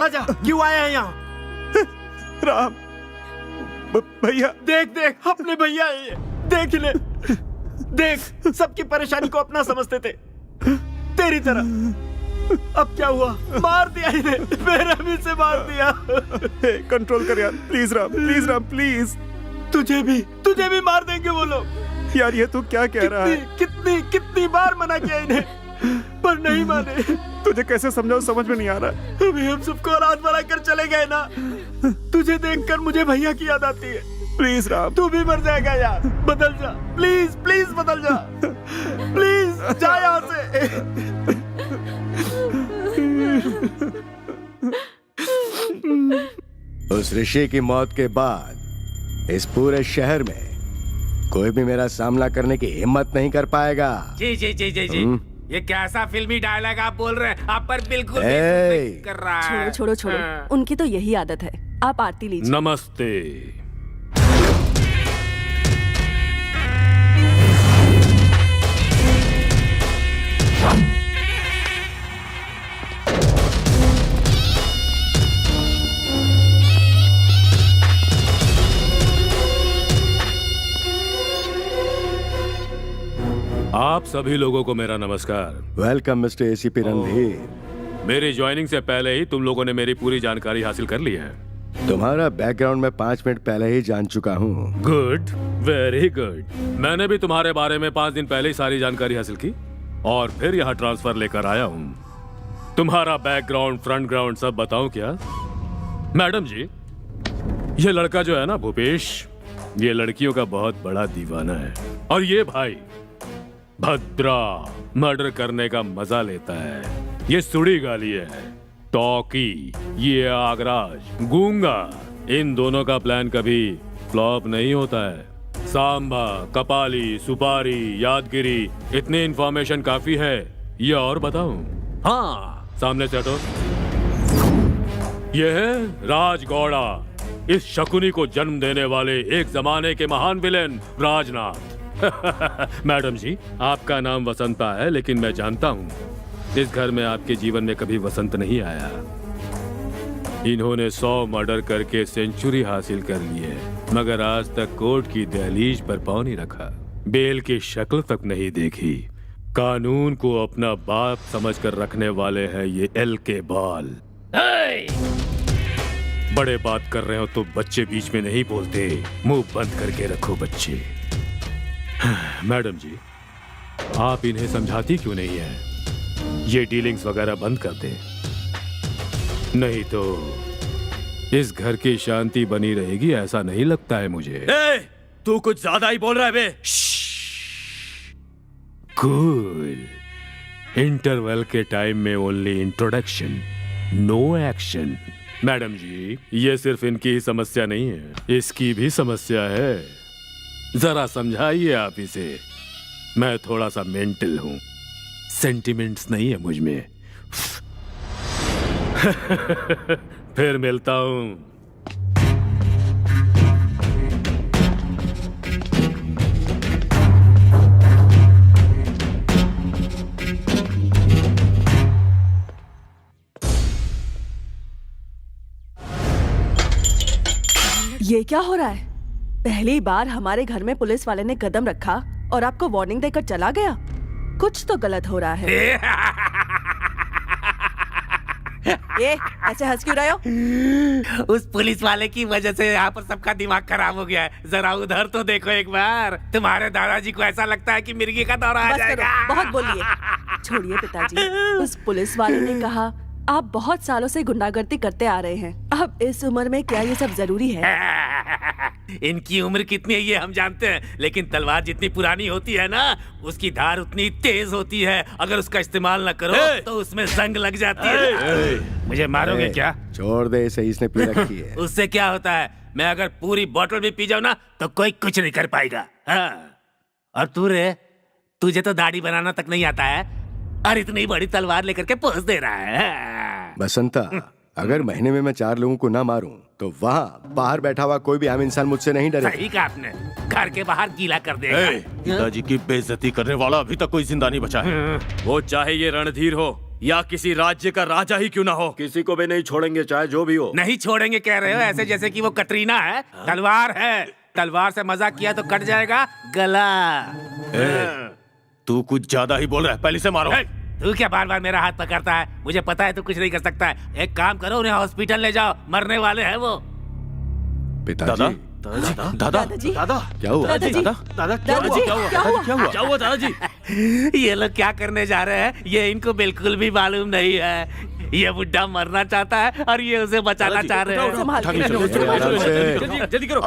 जा, क्यों आया है यहाँ? राम भैया, देख देख अपने भैया है ये। देख ले, देख सबकी परेशानी को अपना समझते थे, तेरी तरह। अब क्या हुआ? मार दिया इन्हें, बेरहमी से मार दिया। कंट्रोल कर यार, please Ram, please Ram, please. तुझे भी मार देंगे वो लोग। यार ये तू क्या कह रहा है? कितनी बार मना किया इन्हें, पर नहीं माने। तुझे कैसे समझाऊं, समझ में नहीं आ रहा। अभी हम सबको औलाद बना कर चले गए ना, तुझे देखकर मुझे भैया की याद आती है। प्लीज राम, तू भी मर जाएगा यार, बदल जा प्लीज, प्लीज बदल जा, प्लीज जा यहाँ से। उस ऋषि की मौत के बाद इस पूरे शहर में कोई भी मेरा सामना करने की हिम्मत नहीं कर पाएगा। जी जी जी जी जी, ये कैसा फिल्मी डायलॉग आप बोल रहे हैं? आप पर बिल्कुल भी ए! नहीं कर रहा है। छोड़ो, उनकी तो यही आदत है। आप आरती लीजिए। नमस्ते। आप सभी लोगों को मेरा नमस्कार। Welcome mister ACP Randhir. मेरी ज्वाइनिंग से पहले ही तुम लोगों ने मेरी पूरी जानकारी हासिल कर ली है। तुम्हारा बैकग्राउंड में 5 मिनट पहले ही जान चुका हूँ। Good, very good. मैंने भी तुम्हारे बारे में 5 दिन पहले ही सारी जानकारी हासिल की और फिर यहाँ ट्रांसफर लेकर आया हूँ। तुम्हारा बैकग्राउंड, फ्रंट ग्राउंड सब बताऊं क्या? मैडम जी, ये लड़का जो है ना भूपेश, ये लड़कियों का बहुत बड़ा दीवाना है। और ये भाई भद्रा मर्डर करने का मजा लेता है। ये सुड़ी गाली है। टॉकी, ये आगराज, गूंगा, इन दोनों का प्लान कभी फ्लॉप नहीं होता है। सांबा, कपाली, सुपारी, यादगिरी, इतनी इंफॉर्मेशन काफी है। ये और बताऊं? हाँ, सामने से हटो। ये है राजगौड़ा, इस शकुनी को जन्म देने वाले एक जमाने के महान विलेन राजनाथ। मैडम जी, आपका नाम वसंता है, लेकिन मैं जानता हूँ इस घर में आपके जीवन में कभी वसंत नहीं आया। इन्होंने 100 मर्डर करके सेंचुरी हासिल कर ली है, मगर आज तक कोर्ट की दहलीज पर पांव नहीं रखा, बेल की शक्ल तक नहीं देखी। कानून को अपना बाप समझकर रखने वाले हैं ये एल के बाल। बड़े बात कर रहे हो तो बच्चे बीच में नहीं बोलते, मुंह बंद करके रखो बच्चे। मैडम जी, आप इन्हें समझाती क्यों नहीं है? ये डीलिंग्स वगैरह बंद कर दे, नहीं तो इस घर की शांति बनी रहेगी ऐसा नहीं लगता है मुझे। तू कुछ ज्यादा ही बोल रहा है बे। कूल। इंटरवल के टाइम में only introduction, no action. Madam जी, ये सिर्फ इनकी ही समस्या नहीं है, इसकी भी समस्या है। जरा समझाइए आप इसे। मैं थोड़ा सा मेंटल हूं, सेंटिमेंट्स नहीं है मुझ में। फिर मिलता हूं। ये क्या हो रहा है? पहली बार हमारे घर में पुलिस वाले ने कदम रखा और आपको वार्निंग देकर चला गया। कुछ तो गलत हो रहा है। ये ऐसे हंस क्यों रहे हो? उस पुलिस वाले की वजह से यहाँ पर सबका दिमाग खराब हो गया है। जरा उधर तो देखो एक बार। तुम्हारे दादाजी को ऐसा लगता है कि मिर्गी का दौरा आ बस जाएगा। करो, बहुत बोलिए। छोड़िए पिताजी। उस पुलिस वाले ने कहा आप बहुत सालों से गुंडागर्दी करते आ रहे हैं। अब इस उम्र में क्या ये सब जरूरी है? इनकी उम्र कितनी है ये हम जानते हैं, लेकिन तलवार जितनी पुरानी होती है ना, उसकी धार उतनी तेज होती है। अगर उसका इस्तेमाल न करो तो उसमें जंग लग जाती है। मुझे मारोगे क्या? छोड़ दे इसे, इसने पी रखी है। उससे क्या होता है? मैं अगर पूरी बोतल भी पी जाऊं ना तो कोई कुछ नहीं कर पाएगा। हाँ। और तू रे, तुझे तो दाढ़ी बनाना तक नहीं आता है और इतनी बड़ी तलवार लेकर के पोस दे रहा है। बसंता, अगर महीने में मैं 4 लोगों को ना मारूं तो वहाँ बाहर बैठा हुआ कोई भी आम इंसान मुझसे नहीं डरे। सही कहा आपने, घर के बाहर गीला कर देगा। ए, पिताजी की बेइज्जती करने वाला अभी तक कोई जिंदा नहीं बचा है। वो चाहे ये रणधीर हो या किसी राज्य का राजा ही क्यों ना हो, किसी को भी नहीं छोड़ेंगे, चाहे जो भी हो। नहीं छोड़ेंगे कह रहे हो, ऐसे जैसे कि वो कटरीना है। तलवार है, तलवार से मजाक किया तो कट जाएगा गला। तू कुछ ज्यादा ही बोल रहा है, पहले से मारो। तू क्या बार बार मेरा हाथ पकड़ता है? मुझे पता है तू कुछ नहीं कर सकता है। एक काम करो, उन्हें हॉस्पिटल ले जाओ, मरने वाले हैं वो। पिताजी, दादा, क्या हुआ? दादाजी, क्या हुआ दादाजी? ये लोग क्या करने जा रहे हैं ये इनको बिल्कुल भी मालूम नहीं है। ये बुड्ढा मरना चाहता है और ये उसे बचाना चाह रहे हैं। जल्दी करो।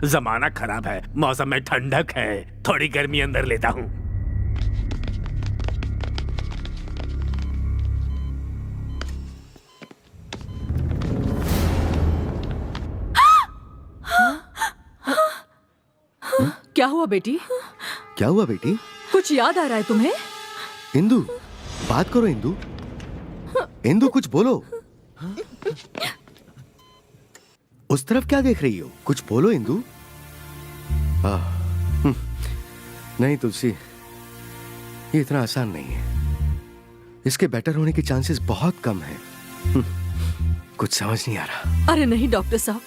जमाना खराब है, मौसम में ठंडक है, थोड़ी गर्मी अंदर लेता हूँ। क्या हुआ बेटी? क्या हुआ बेटी? कुछ याद आ रहा है तुम्हें? इंदु, बात करो इंदु। इंदु कुछ बोलो। उस तरफ क्या देख रही हो? कुछ बोलो इंदु। नहीं तुलसी, ये इतना आसान नहीं है। इसके बेटर होने के चांसेस बहुत कम हैं। कुछ समझ नहीं आ रहा। अरे नहीं डॉक्टर साहब,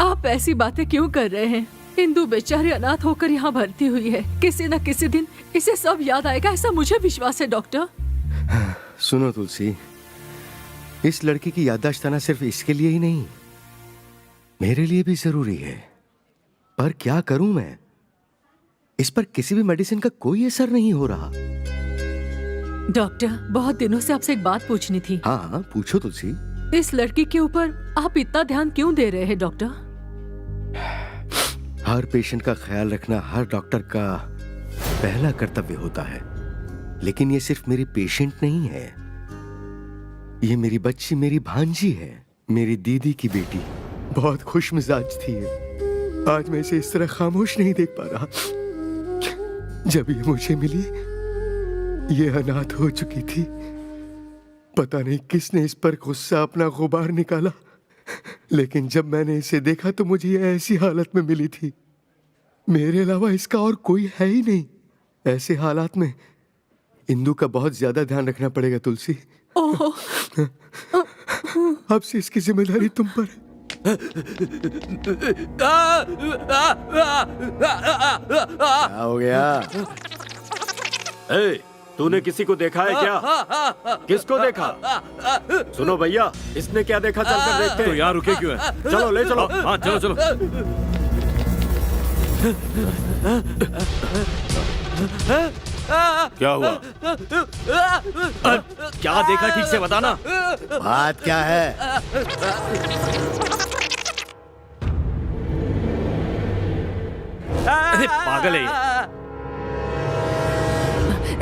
आप ऐसी बातें क्यों कर रहे हैं? इंदु बेचारी अनाथ होकर यहाँ भर्ती हुई है। किसी न किसी दिन इसे सब याद आएगा, ऐसा मुझे विश्वास है डॉक्टर। सुनो तुलसी, इस लड़की की याददाश्त आना सिर्फ इसके लिए ही नहीं, मेरे लिए भी जरूरी है। पर क्या करूं मैं? इस पर किसी भी मेडिसिन का कोई असर नहीं हो रहा। डॉक्टर, बहुत दिनों से आपसे एक बात पूछनी थी। हाँ, पूछो तुलसी। इस लड़की के ऊपर आप इतना ध्यान क्यों दे रहे हैं डॉक्टर? हर पेशेंट का ख्याल रखना हर डॉक्टर का पहला कर्तव्य होता है। लेकिन ये सिर्फ मेरी पेशेंट नहीं है, ये मेरी बच्ची, मेरी भांजी है, मेरी दीदी की बेटी। बहुत खुश मिजाज थी। आज मैं इसे इस तरह खामोश नहीं देख पा रहा। जब ये मुझे मिली, ये अनाथ हो चुकी थी। पता नहीं किसने इस पर गुस्सा अपना गुबार निकाला, लेकिन जब मैंने इसे देखा तो मुझे ये ऐसी हालत में मिली थी। मेरे अलावा इसका और कोई है ही नहीं। ऐसे हालात में इंदु का बहुत ज्यादा ध्यान रखना पड़ेगा तुलसी। ओह, अब से इसकी जिम्मेदारी तुम पर है। क्या हो गया? ए, तूने किसी को देखा है क्या? किसको देखा? सुनो भैया, इसने क्या देखा चलकर देखते हैं। तो यहाँ रुके क्यों हैं? चलो ले चलो। हाँ चलो चलो। क्या हुआ? क्या देखा ठीक से बताना। बात क्या है? अरे पागल है ये।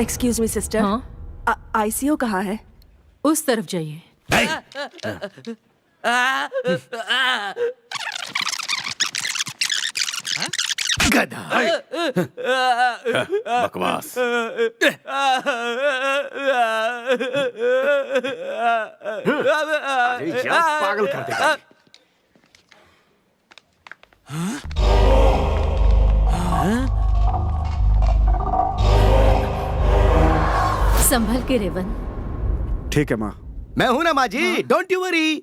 एक्सक्यूज मी सिस्टर, हाँ? आईसीयू कहाँ है? उस तरफ जाइए। गधा। बकवास। पागल कर देगा। संभल के रेवन। ठीक है माँ। मैं हूं ना माँ जी, डोंट यू वरी।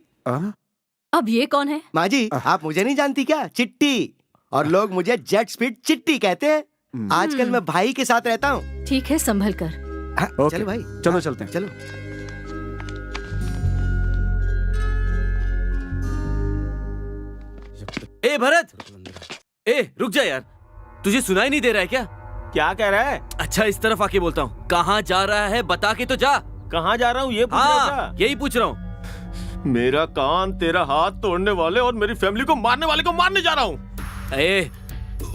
अब ये कौन है? माँ जी, आप मुझे नहीं जानती क्या? चिट्टी। और लोग मुझे जेट स्पीड चिट्टी कहते हैं। आजकल मैं भाई के साथ रहता हूँ। ठीक है, संभल कर। हाँ, चलो भाई, चलो चलते हैं। चलो। ए भरत, ए रुक जा यार, तुझे सुनाई नहीं दे रहा है क्या? क्या कह रहा है? अच्छा इस तरफ आके बोलता हूँ, कहाँ जा रहा है बता के तो जा। कहाँ जा रहा हूँ ये पूछ रहा हाँ यही पूछ रहा हूँ। मेरा कान तेरा हाथ तोड़ने वाले और मेरी फैमिली को मारने वाले को मारने जा रहा हूँ। ए,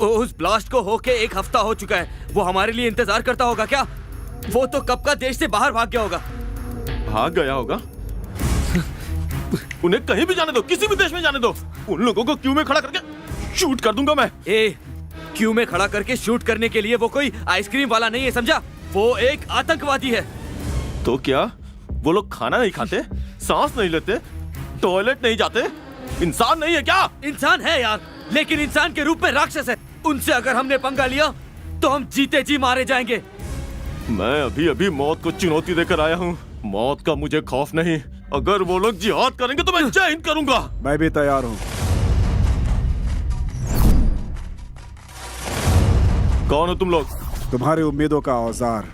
उस ब्लास्ट को होके 1 हफ्ता हो चुका है। वो हमारे लिए इंतजार करता होगा क्या? वो तो कब का देश से बाहर भाग गया होगा। भाग गया होगा? उन्हें कहीं भी जाने दो, किसी भी देश में जाने दो। उन लोगों को क्यू में खड़ा करके शूट कर दूंगा मैं। ए, क्यू में खड़ा करके शूट करने के लिए वो कोई आइसक्रीम वाला नहीं है, समझा? वो एक आतंकवादी है। तो क्या वो लोग खाना नहीं खाते, सांस नहीं लेते, टॉयलेट नहीं जाते, इंसान नहीं है क्या? इंसान है यार, लेकिन इंसान के रूप में राक्षस है। उनसे अगर हमने पंगा लिया तो हम जीते जी मारे जाएंगे। मैं अभी अभी मौत को चुनौती देकर आया हूँ। मौत का मुझे खौफ नहीं। अगर वो लोग जिहाद करेंगे तो मैं जय हिंद करूंगा। मैं भी तैयार हूँ। कौन हो तुम लोग? तुम्हारी उम्मीदों का औजार,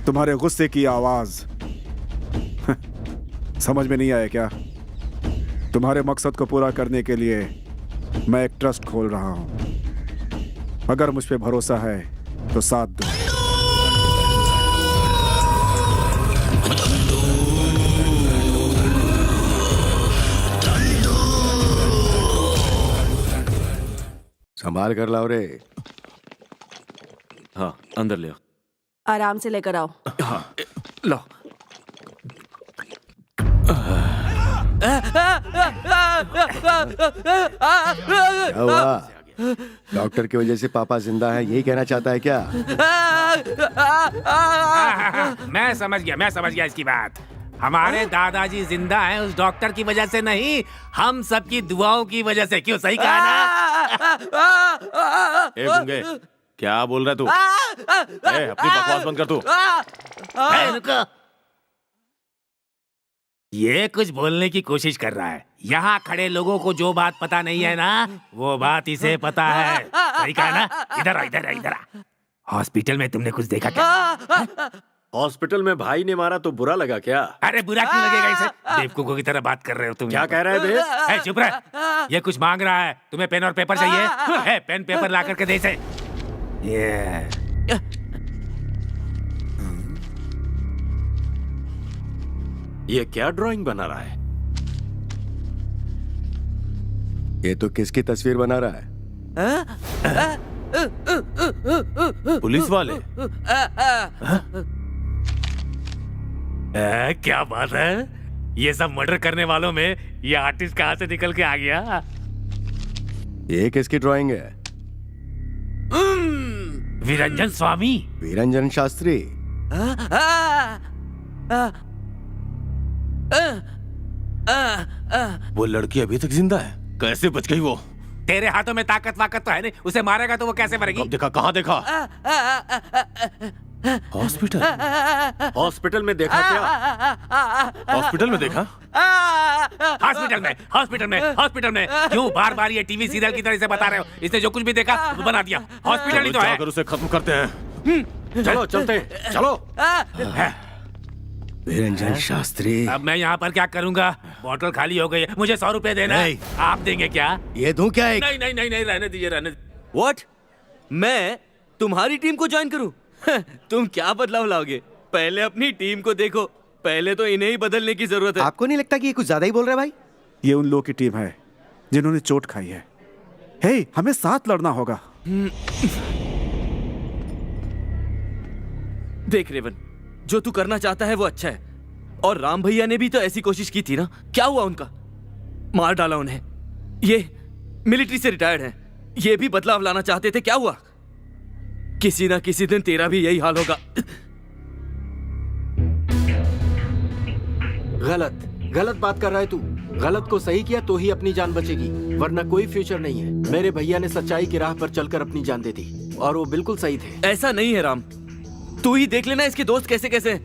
तुम्हारे गुस्से की आवाज। समझ में नहीं आया क्या? तुम्हारे मकसद को पूरा करने के लिए मैं एक ट्रस्ट खोल रहा हूं। अगर मुझ पे भरोसा है तो साथ दो। संभाल कर लाओ रे। हाँ, अंदर ले आओ। आराम से लेकर आओ। हाँ, लो। क्या हुआ? डॉक्टर की वजह से पापा जिंदा है, यही कहना चाहता है क्या? मैं समझ गया इसकी बात। हमारे दादाजी जिंदा हैं उस डॉक्टर की वजह से नहीं, हम सबकी दुआओं की वजह से। क्यों, सही कहा ना? ए गुंगे, क्या बोल रहा है तू? अपनी बकवास बंद कर तू। रुको। ये कुछ बोलने की कोशिश कर रहा है। यहाँ खड़े लोगों को जो बात पता नहीं है ना, वो बात इसे पता है। सही कहा ना? इधर आ। हॉस्पिटल में तुमने कुछ देखा क्या? हॉस्पिटल में भाई ने मारा तो बुरा लगा क्या? अरे बुरा क्यों लगेगा इसे? बेवकूफों की तरह बात कर रहे हो तुम। क्या कह रहा है बे? चुप रह। ये कुछ मांग रहा है। तुम्हें पेन और पेपर चाहिए? है, पेन पेपर ला करके दे इसे। ये क्या ड्राइंग बना रहा है? ये तो किसकी तस्वीर बना रहा है? पुलिस वाले? क्या बात है? ये सब मर्डर करने वालों में ये आर्टिस्ट कहाँ से निकल के आ गया? ये किसकी ड्राइंग है? विरंजन स्वामी। वीरंजन शास्त्री। वो लड़की अभी तक जिंदा है? कैसे बच गई वो? तेरे हाथों में ताकत वाकत तो है नहीं, उसे मारेगा तो वो कैसे मरेगी? कब देखा, कहाँ देखा? हॉस्पिटल? हॉस्पिटल में देखा क्या? हॉस्पिटल में देखा? हॉस्पिटल में क्यों बार बार ये टीवी सीरियल की तरह से बता रहे हो? इसने जो कुछ भी देखा वो बना दिया। हॉस्पिटल ही तो है। जाकर उसे खत्म करते हैं। चलो चलते, चलो। वीरंजन शास्त्री। अब मैं यहाँ पर क्या करूँगा? बोतल खाली हो गई है। मुझे 100 रुपए देना है। आप देंगे क्या? ये दूं क्या? एक नहीं, रहने दीजिए। व्हाट? मैं तुम्हारी टीम को ज्वाइन करूं? तुम क्या बदलाव लाओगे? पहले अपनी टीम को देखो। पहले तो इन्हें ही बदलने की जरूरत है। आपको नहीं लगता कि ये कुछ ज्यादा ही बोल रहा है भाई? ये उन लोगों की टीम है जिन्होंने चोट खाई है। हे, हमें साथ लड़ना होगा। देख रेवन, जो तू करना चाहता है वो अच्छा है। और राम भैया ने भी तो ऐसी कोशिश की थी ना? क्या हुआ उनका? मार डाला उन्हें। ये मिलिट्री से रिटायर्ड हैं। ये भी बदलाव लाना चाहते थे। क्या हुआ? किसी ना किसी दिन तेरा भी यही हाल होगा। गलत बात कर रहा है तू। गलत को सही किया तो ही अपनी जान बचेगी, वरना कोई फ्यूचर नहीं है। मेरे भैया ने सच्चाई की राह पर चलकर अपनी जान दे दी और वो बिल्कुल सही थे। ऐसा नहीं है राम, तू ही देख लेना इसके दोस्त कैसे कैसे।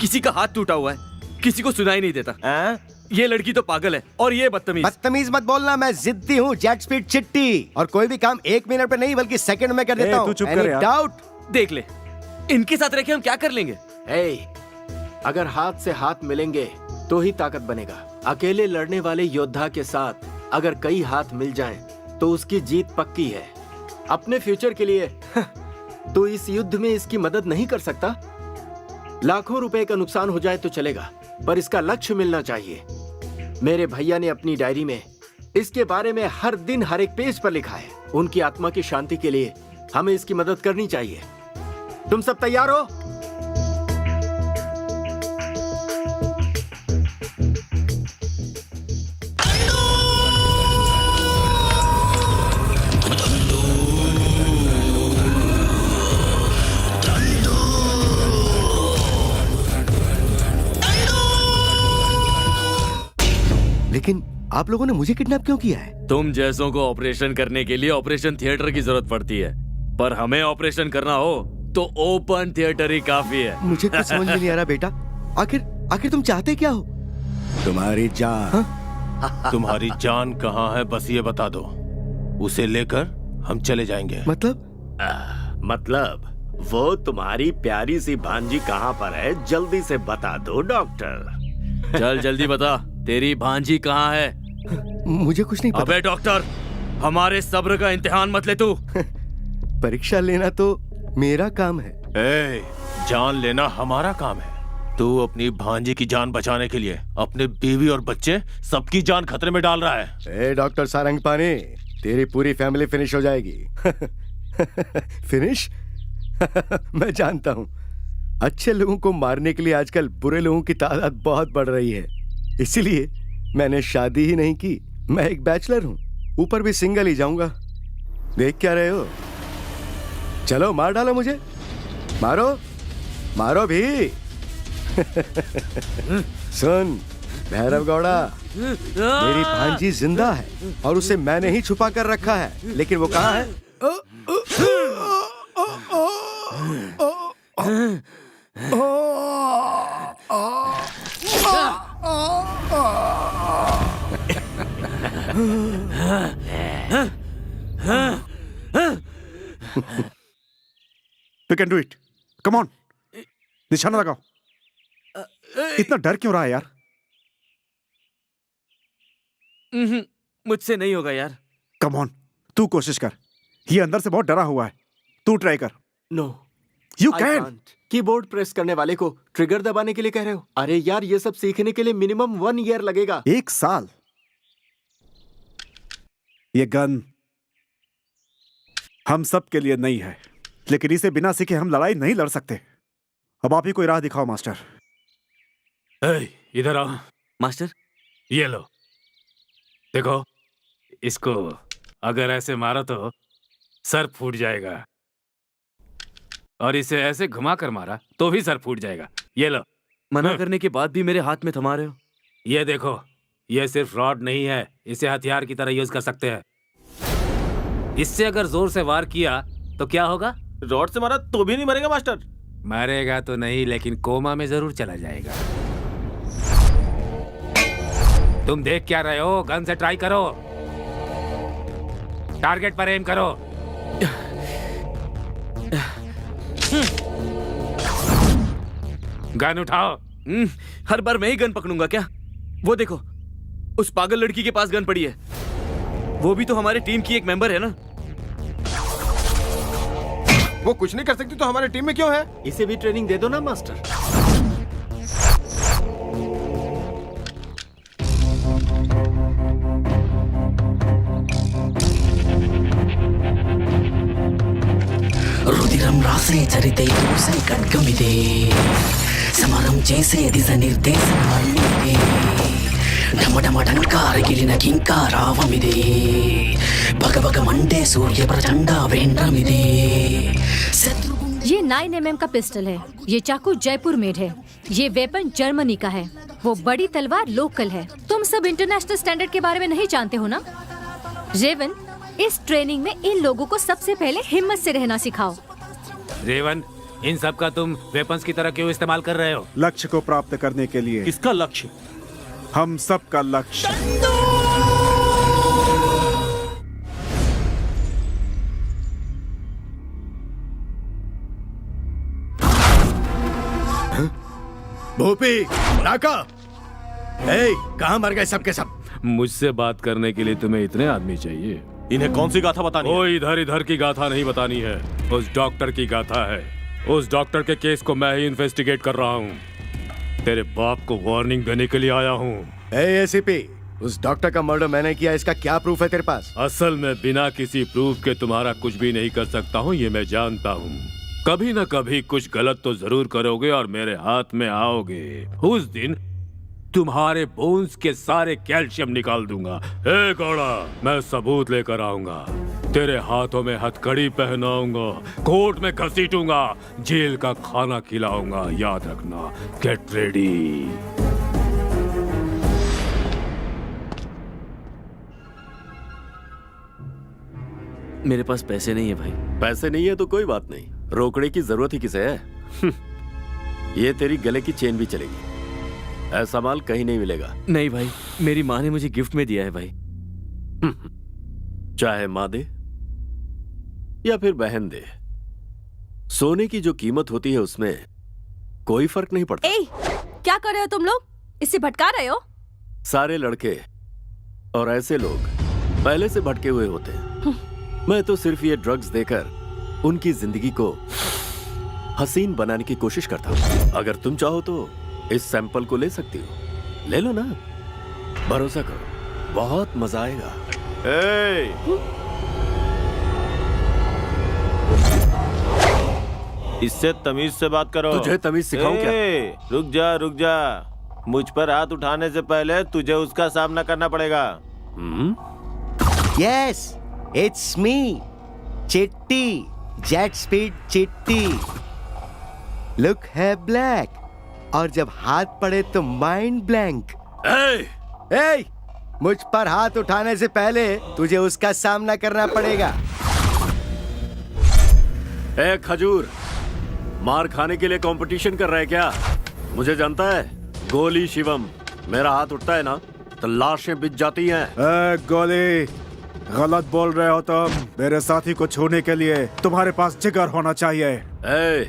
किसी का हाथ टूटा हुआ है, किसी को सुनाई नहीं देता। ये लड़की तो पागल है और ये बदतमीज मत बोलना। मैं जिद्दी हूँ, जेट स्पीड चिट्टी। और कोई भी काम 1 मिनट पे नहीं बल्कि सेकंड में कर देता हूँ। तू चुप कर यार। डाउट? देख ले, इनके साथ रह के हम क्या कर लेंगे? अगर हाथ से हाथ मिलेंगे तो ही ताकत बनेगा। अकेले लड़ने वाले योद्धा के साथ अगर कई हाथ मिल जाएं, तो उसकी जीत पक्की है। अपने फ्यूचर के लिए तो इस युद्ध में इसकी मदद नहीं कर सकता। लाखों रुपए का नुकसान हो जाए तो चलेगा, पर इसका लक्ष्य मिलना चाहिए। मेरे भैया ने अपनी डायरी में इसके बारे में हर दिन हर एक पेज पर लिखा है। उनकी आत्मा की शांति के लिए हमें इसकी मदद करनी चाहिए। तुम सब तैयार हो? लेकिन आप लोगों ने मुझे किडनैप क्यों किया है? तुम जैसों को ऑपरेशन करने के लिए ऑपरेशन थिएटर की जरूरत पड़ती है, पर हमें ऑपरेशन करना हो तो ओपन थिएटर ही काफी है। मुझे कुछ समझ में नहीं आ रहा बेटा। आखिर तुम चाहते क्या हो? तुम्हारी जान। तुम्हारी जान कहाँ है बस ये बता दो, उसे लेकर हम चले जाएंगे। मतलब वो तुम्हारी प्यारी सी भांजी कहाँ पर है, जल्दी से बता दो डॉक्टर। चल जल्दी बता, तेरी भांजी कहाँ है? मुझे कुछ नहीं पता। अबे डॉक्टर, हमारे सब्र का इम्तिहान मत ले तू। परीक्षा लेना तो मेरा काम है। ए, जान लेना हमारा काम है। तू अपनी भांजी की जान बचाने के लिए अपने बीवी और बच्चे सबकी जान खतरे में डाल रहा है। ए डॉक्टर सारंग पानी, तेरी पूरी फैमिली फिनिश हो जाएगी। फिनिश? मैं जानता हूँ। अच्छे लोगों को मारने के लिए आजकल बुरे लोगों की तादाद बहुत बढ़ रही है, इसीलिए मैंने शादी ही नहीं की। मैं एक बैचलर हूँ, ऊपर भी सिंगल ही जाऊंगा। देख क्या रहे हो? चलो मार डालो मुझे, मारो मारो भी। सुन भैरव गौड़ा, मेरी भांजी जिंदा है और उसे मैंने ही छुपा कर रखा है, लेकिन वो कहाँ है? We can do it. Come on. निशाना लगाओ। इतना डर क्यों रहा है यार? मुझसे नहीं होगा यार। Come on, तू कोशिश कर। ये अंदर से बहुत डरा हुआ है, तू ट्राई कर। No, You can. Keyboard press करने वाले को ट्रिगर दबाने के लिए कह रहे हो? अरे यार, ये सब सीखने के लिए मिनिमम 1 ईयर लगेगा। 1 साल? ये गन हम सब के लिए नहीं है, लेकिन इसे बिना सीखे हम लड़ाई नहीं लड़ सकते। अब आप ही कोई राह दिखाओ मास्टर। इधर आओ। मास्टर, ये लो, देखो इसको अगर ऐसे मारो तो सर फूट जाएगा, और इसे ऐसे घुमा कर मारा तो भी सर फूट जाएगा। ये लो। मना करने के बाद भी मेरे हाथ में थमा रहे हो। ये देखो, ये सिर्फ रॉड नहीं है, इसे हथियार की तरह यूज कर सकते हैं। इससे अगर जोर से वार किया तो क्या होगा? रॉड से मारा तो भी नहीं मरेगा मास्टर। मरेगा तो नहीं, लेकिन कोमा में जरूर चला जाएगा। तुम देख क्या रहे हो? गन से ट्राई करो, टारगेट पर एम करो। गन उठाओ। हर बार मैं ही गन पकड़ूंगा क्या? वो देखो, उस पागल लड़की के पास गन पड़ी है। वो भी तो हमारे टीम की एक मेंबर है ना। वो कुछ नहीं कर सकती तो हमारे टीम में क्यों है? इसे भी ट्रेनिंग दे दो ना मास्टर। రుదిరం రాసే చరితే చూసే ఖడ్గమిదే సమరం చేసే దిశ నిర్దేశం మళ్ళీదే ఢమఢమఢంకారగిలిన కింకారావమిదే భగభగ మండే సూర్య ప్రచండ వేంద్రమిదే ये 9mm का पिस्टल है। ये चाकू जयपुर मेड है। ये वेपन जर्मनी का है। वो बड़ी तलवार लोकल है। तुम सब इंटरनेशनल स्टैंडर्ड के बारे में नहीं जानते हो ना? रेवन, इस ट्रेनिंग में इन लोगों को सबसे पहले हिम्मत से रहना सिखाओ। रेवन, इन सब का तुम वेपन्स की तरह क्यों इस्तेमाल कर रहे हो? लक्ष्य को प्राप्त करने के लिए। किसका लक्ष्य? हम सब का लक्ष्य। भूपी, नाका, कहाँ मर गए सब के सब? मुझसे बात करने के लिए तुम्हें इतने आदमी चाहिए? इन्हें कौन सी गाथा बतानी है? ओ, इधर इधर की गाथा नहीं बतानी है, उस डॉक्टर की गाथा है। उस डॉक्टर के केस को मैं ही इन्वेस्टिगेट कर रहा हूँ। तेरे बाप को वार्निंग देने के लिए आया हूँ। एसीपी, उस डॉक्टर का मर्डर मैंने किया, इसका क्या प्रूफ है तेरे पास? असल में बिना किसी प्रूफ के तुम्हारा कुछ भी नहीं कर सकता हूँ, ये मैं जानता हूँ। कभी न कभी कुछ गलत तो जरूर करोगे और मेरे हाथ में आओगे। उस दिन तुम्हारे बोन्स के सारे कैल्शियम निकाल दूंगा। ए गौड़ा, मैं सबूत लेकर आऊंगा। तेरे हाथों में हथकड़ी पहनाऊंगा, कोर्ट में घसीटूंगा, जेल का खाना खिलाऊंगा। याद रखना, गेट रेडी। मेरे पास पैसे नहीं है भाई। पैसे नहीं है तो कोई बात नहीं, रोकड़े की जरूरत ही किसे है। ये तेरी गले की चेन भी चलेगी, ऐसा माल कहीं नहीं मिलेगा। नहीं भाई, मेरी माँ ने मुझे गिफ्ट में दिया है भाई। चाहे माँ दे या फिर बहन दे, सोने की जो कीमत होती है उसमें कोई फर्क नहीं पड़ता। ए, क्या कर रहे हो तुम लोग? इसे भटका रहे हो? सारे लड़के और ऐसे लोग पहले से भटके हुए होते हैं। मैं तो सिर्फ ये ड्रग्स देकर उनकी जिंदगी को हसीन बनाने की कोशिश करता हूँ। अगर तुम चाहो तो इस सैंपल को ले सकती हो, ले लो ना। भरोसा करो, बहुत मजा आएगा। इससे तमीज से बात करो। तुझे तमीज सिखाऊं क्या? रुक जा। मुझ पर हाथ उठाने से पहले तुझे उसका सामना करना पड़ेगा। यस, इट्स मी, चिट्टी, जेट स्पीड चिट्टी। लुक है ब्लैक और जब हाथ पड़े तो माइंड ब्लैंक। ए, मुझ पर हाथ उठाने से पहले तुझे उसका सामना करना पड़ेगा। ए खजूर, मार खाने के लिए कंपटीशन कर रहा है क्या? मुझे जानता है, गोली शिवम। मेरा हाथ उठता है ना तो लाशें बिछ जाती हैं। गोली, गलत बोल रहे हो तुम। मेरे साथी को छूने के लिए तुम्हारे पास जिगर होना चाहिए। ए,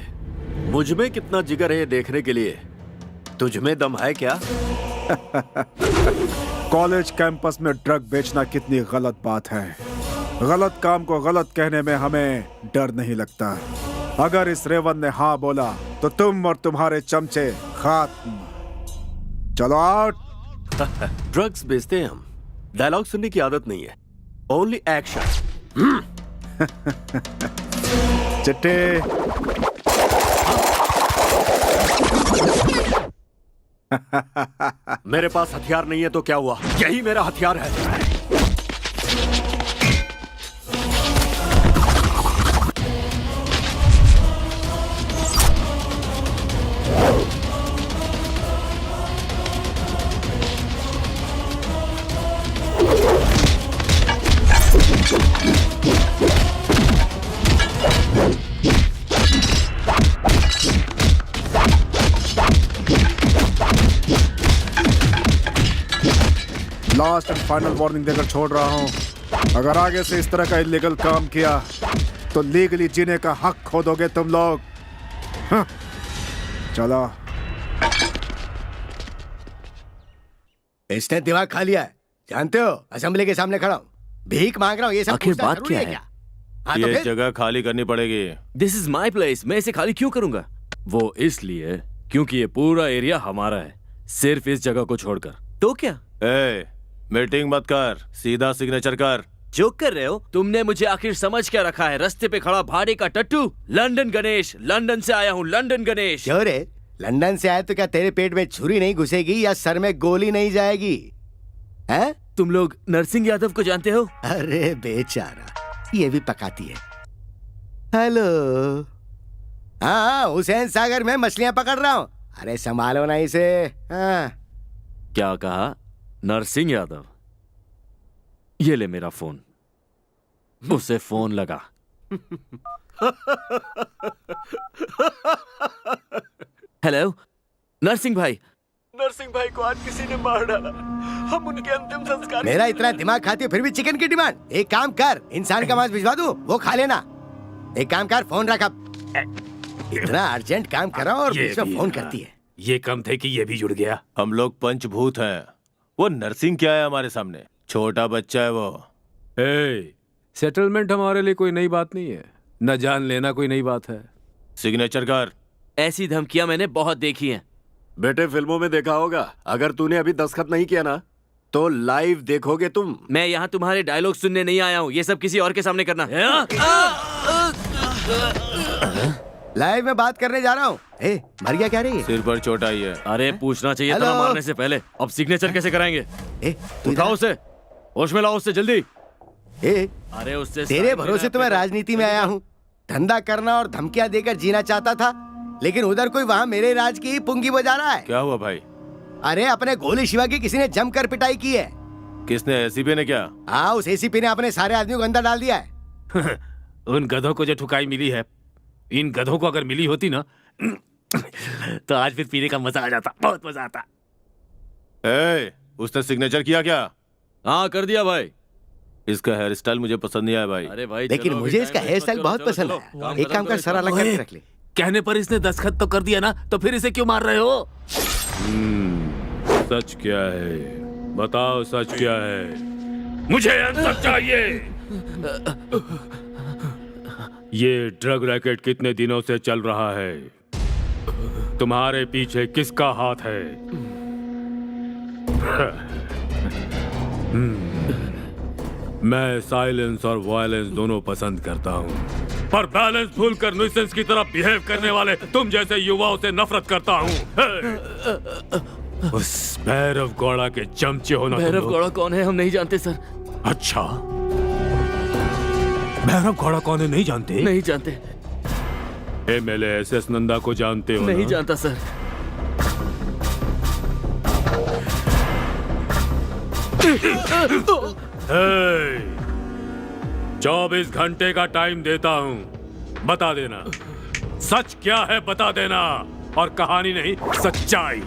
मुझ में कितना जिगर है देखने के लिए तुझ में दम है क्या? कॉलेज कैंपस में ड्रग बेचना कितनी गलत बात है। गलत काम को गलत कहने में हमें डर नहीं लगता। अगर इस रेवन ने हाँ बोला तो तुम और तुम्हारे चमचे खात्म। चलो आउट। ड्रग्स बेचते हैं हम, डायलॉग सुनने की आदत नहीं है, ओनली एक्शन। चिट्टे, मेरे पास हथियार नहीं है तो क्या हुआ? यही मेरा हथियार है। लास्ट एंड फाइनल वार्निंग देकर छोड़ रहा हूँ। अगर आगे से इस तरह का इलीगल काम किया तो लीगली जीने का हक खो दोगे तुम लोग। हाँ, चलो। इसने दिमाग खा लिया है, जानते हो? असेंबली के सामने खड़ा हूँ, भीख मांग रहा हूँ। ये सब आखिर पूछना बात जरूरी क्या है है? क्या? हाँ, तो ये फिर? जगह खाली करनी पड़ेगी। दिस इज माई प्लेस, मैं इसे खाली क्यों करूंगा? वो इसलिए क्योंकि ये पूरा एरिया हमारा है, सिर्फ इस जगह को छोड़कर। तो क्या? मीटिंग मत कर, सीधा सिग्नेचर कर। जोक कर रहे हो? तुमने मुझे आखिर समझ क्या रखा है? रास्ते पे खड़ा भाड़े का टट्टू? लंदन गणेश, लंदन से आया हूँ, लंदन गणेश। क्यों रे, लंदन से आए तो क्या तेरे पेट में छुरी नहीं घुसेगी या सर में गोली नहीं जाएगी? हैं? तुम लोग नरसिंह यादव को जानते हो? अरे बेचारा, ये भी पकाती है। हेलो। हाँ, हुसैन सागर में मछलियां पकड़ रहा हूँ। अरे संभालो ना इसे। हाँ। क्या कहा? नरसिंह यादव? ये ले मेरा फोन, उसे फोन लगा। हेलो, नरसिंह भाई। नरसिंह भाई को आज किसी ने मार डाला। हम उनके अंतिम संस्कार। मेरा इतना दिमाग खाती है फिर भी चिकन की डिमांड। एक काम कर, इंसान का मांस भिजवा दूं, वो खा लेना। एक काम कर, फोन रख अब। इतना अर्जेंट काम कर रहा हूं और बीच में फोन करती है। ये कम थे कि ये भी जुड़ गया। हम लोग पंचभूत हैं, वो नरसिंह क्या है हमारे सामने? छोटा बच्चा है वो। सेटलमेंट हमारे लिए कोई नई बात नहीं है, न जान लेना कोई नई बात है। सिग्नेचर कर। ऐसी धमकियां मैंने बहुत देखी हैं। बेटे, फिल्मों में देखा होगा, अगर तूने अभी दस्तखत नहीं किया ना तो लाइव देखोगे तुम। मैं यहाँ तुम्हारे डायलॉग सुनने नहीं आया हूँ, ये सब किसी और के सामने करना। लाइव में बात करने जा रहा हूँ। मर गया क्या रे? सिर पर चोट आई है। अरे पूछना चाहिए था ना मारने से पहले। अब सिग्नेचर कैसे कराएंगे? उठाओ उसे, होश में लाओ उससे जल्दी। अरे उससे तेरे भरोसे तो मैं राजनीति में आया हूँ। धंधा करना और धमकियां देकर जीना चाहता था, लेकिन उधर कोई वहाँ मेरे राज की पुंगी बजा रहा है। क्या हुआ भाई? अरे अपने गोली शिवा की किसी ने जमकर पिटाई की है। किसने? एसीपी ने क्या? हाँ, उस एसीपी ने अपने सारे आदमियों को अंदर डाल दिया है। उन गधों को जो ठुकाई मिली है, इन गधों को अगर मिली होती ना तो आज फिर पीने का मजा आ जाता, बहुत मजा आता। उसने सिग्नेचर किया क्या? हाँ कर दिया भाई। इसका हेयर स्टाइल मुझे पसंद नहीं आया भाई। अरे भाई लेकिन चलो, मुझे अभी इसका टाइम हेयर वेस्ट स्टाइल मत बहुत करो, पसंद चलो, है। काम एक खत्म काम कर, करो, सर अलग ओए, करके रख ले। कहने पर इसने दस्तखत तो कर दिया ना, तो फिर इसे क्यों मार रहे हो? सच क्या है? बताओ सच क्या है? मुझे आंसर चाहिए। ये ड्रग रैकेट कितने दिनों से चल रहा है? तुम्हारे पीछे किसका हाथ है? मैं साइलेंस और वायलेंस दोनों पसंद करता हूँ, पर बैलेंस भूलकर न्यूसेंस की तरह बिहेव करने वाले तुम जैसे युवाओं से नफरत करता हूँ। उस भैरव गौड़ा के चमचे हो ना तुम भैरव लोग। गौड़ा कौन है? हम नहीं जानते सर। अच्छा, भैरव गौड़ा कौन है नहीं जानते? नहीं जानते। एमएलए एसएस नंदा को जानते हो नहीं ना? जानता सर। हे, 24 घंटे का टाइम देता हूँ, बता देना सच क्या है, बता देना, और कहानी नहीं सच्चाई।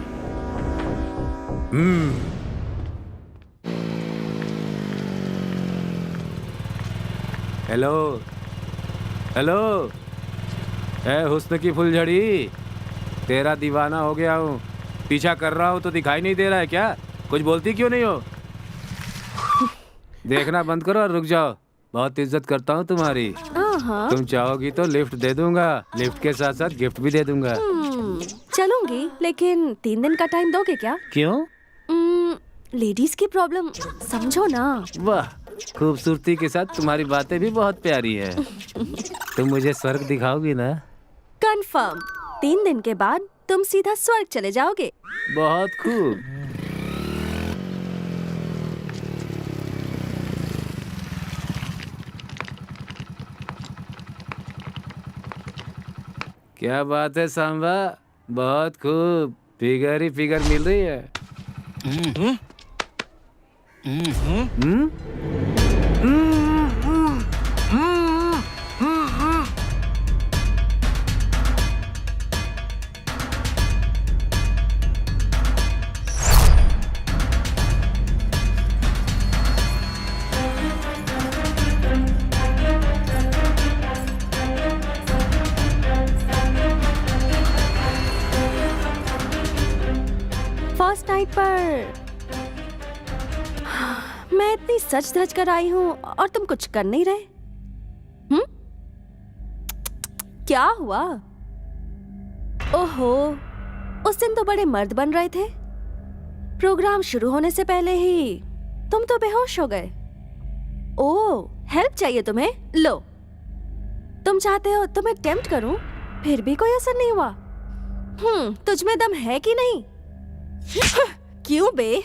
हेलो हेलो, ए हुस्न की फुलझड़ी, तेरा दीवाना हो गया हूँ। पीछा कर रहा हूँ तो दिखाई नहीं दे रहा है क्या? कुछ बोलती क्यों नहीं हो? देखना बंद करो और रुक जाओ। बहुत इज्जत करता हूँ तुम्हारी। तुम चाहोगी तो लिफ्ट दे दूंगा, लिफ्ट के साथ साथ गिफ्ट भी दे दूंगा। चलूंगी, लेकिन 3 दिन का टाइम दोगे क्या? क्यों? लेडीज की प्रॉब्लम समझो ना। वाह, खूबसूरती के साथ तुम्हारी बातें भी बहुत प्यारी है। तुम मुझे स्वर्ग दिखाओगी ना? कंफर्म। 3 दिन के बाद तुम सीधा स्वर्ग चले जाओगे। बहुत खूब। क्या बात है सांबा, बहुत खूब। फिगर ही फिगर मिल रही है। फर्स्ट नाइट पर मैं इतनी सच धज कर आई हूँ और तुम कुछ कर नहीं रहे। क्या हुआ? ओहो, उस दिन तो बड़े मर्द बन रहे थे। प्रोग्राम शुरू होने से पहले ही तुम तो बेहोश हो गए। ओह, हेल्प चाहिए तुम्हें? लो, तुम चाहते हो तो मैं टेम्प्ट करूं, फिर भी कोई असर नहीं हुआ। तुझमें दम है कि नहीं? क्यों बे?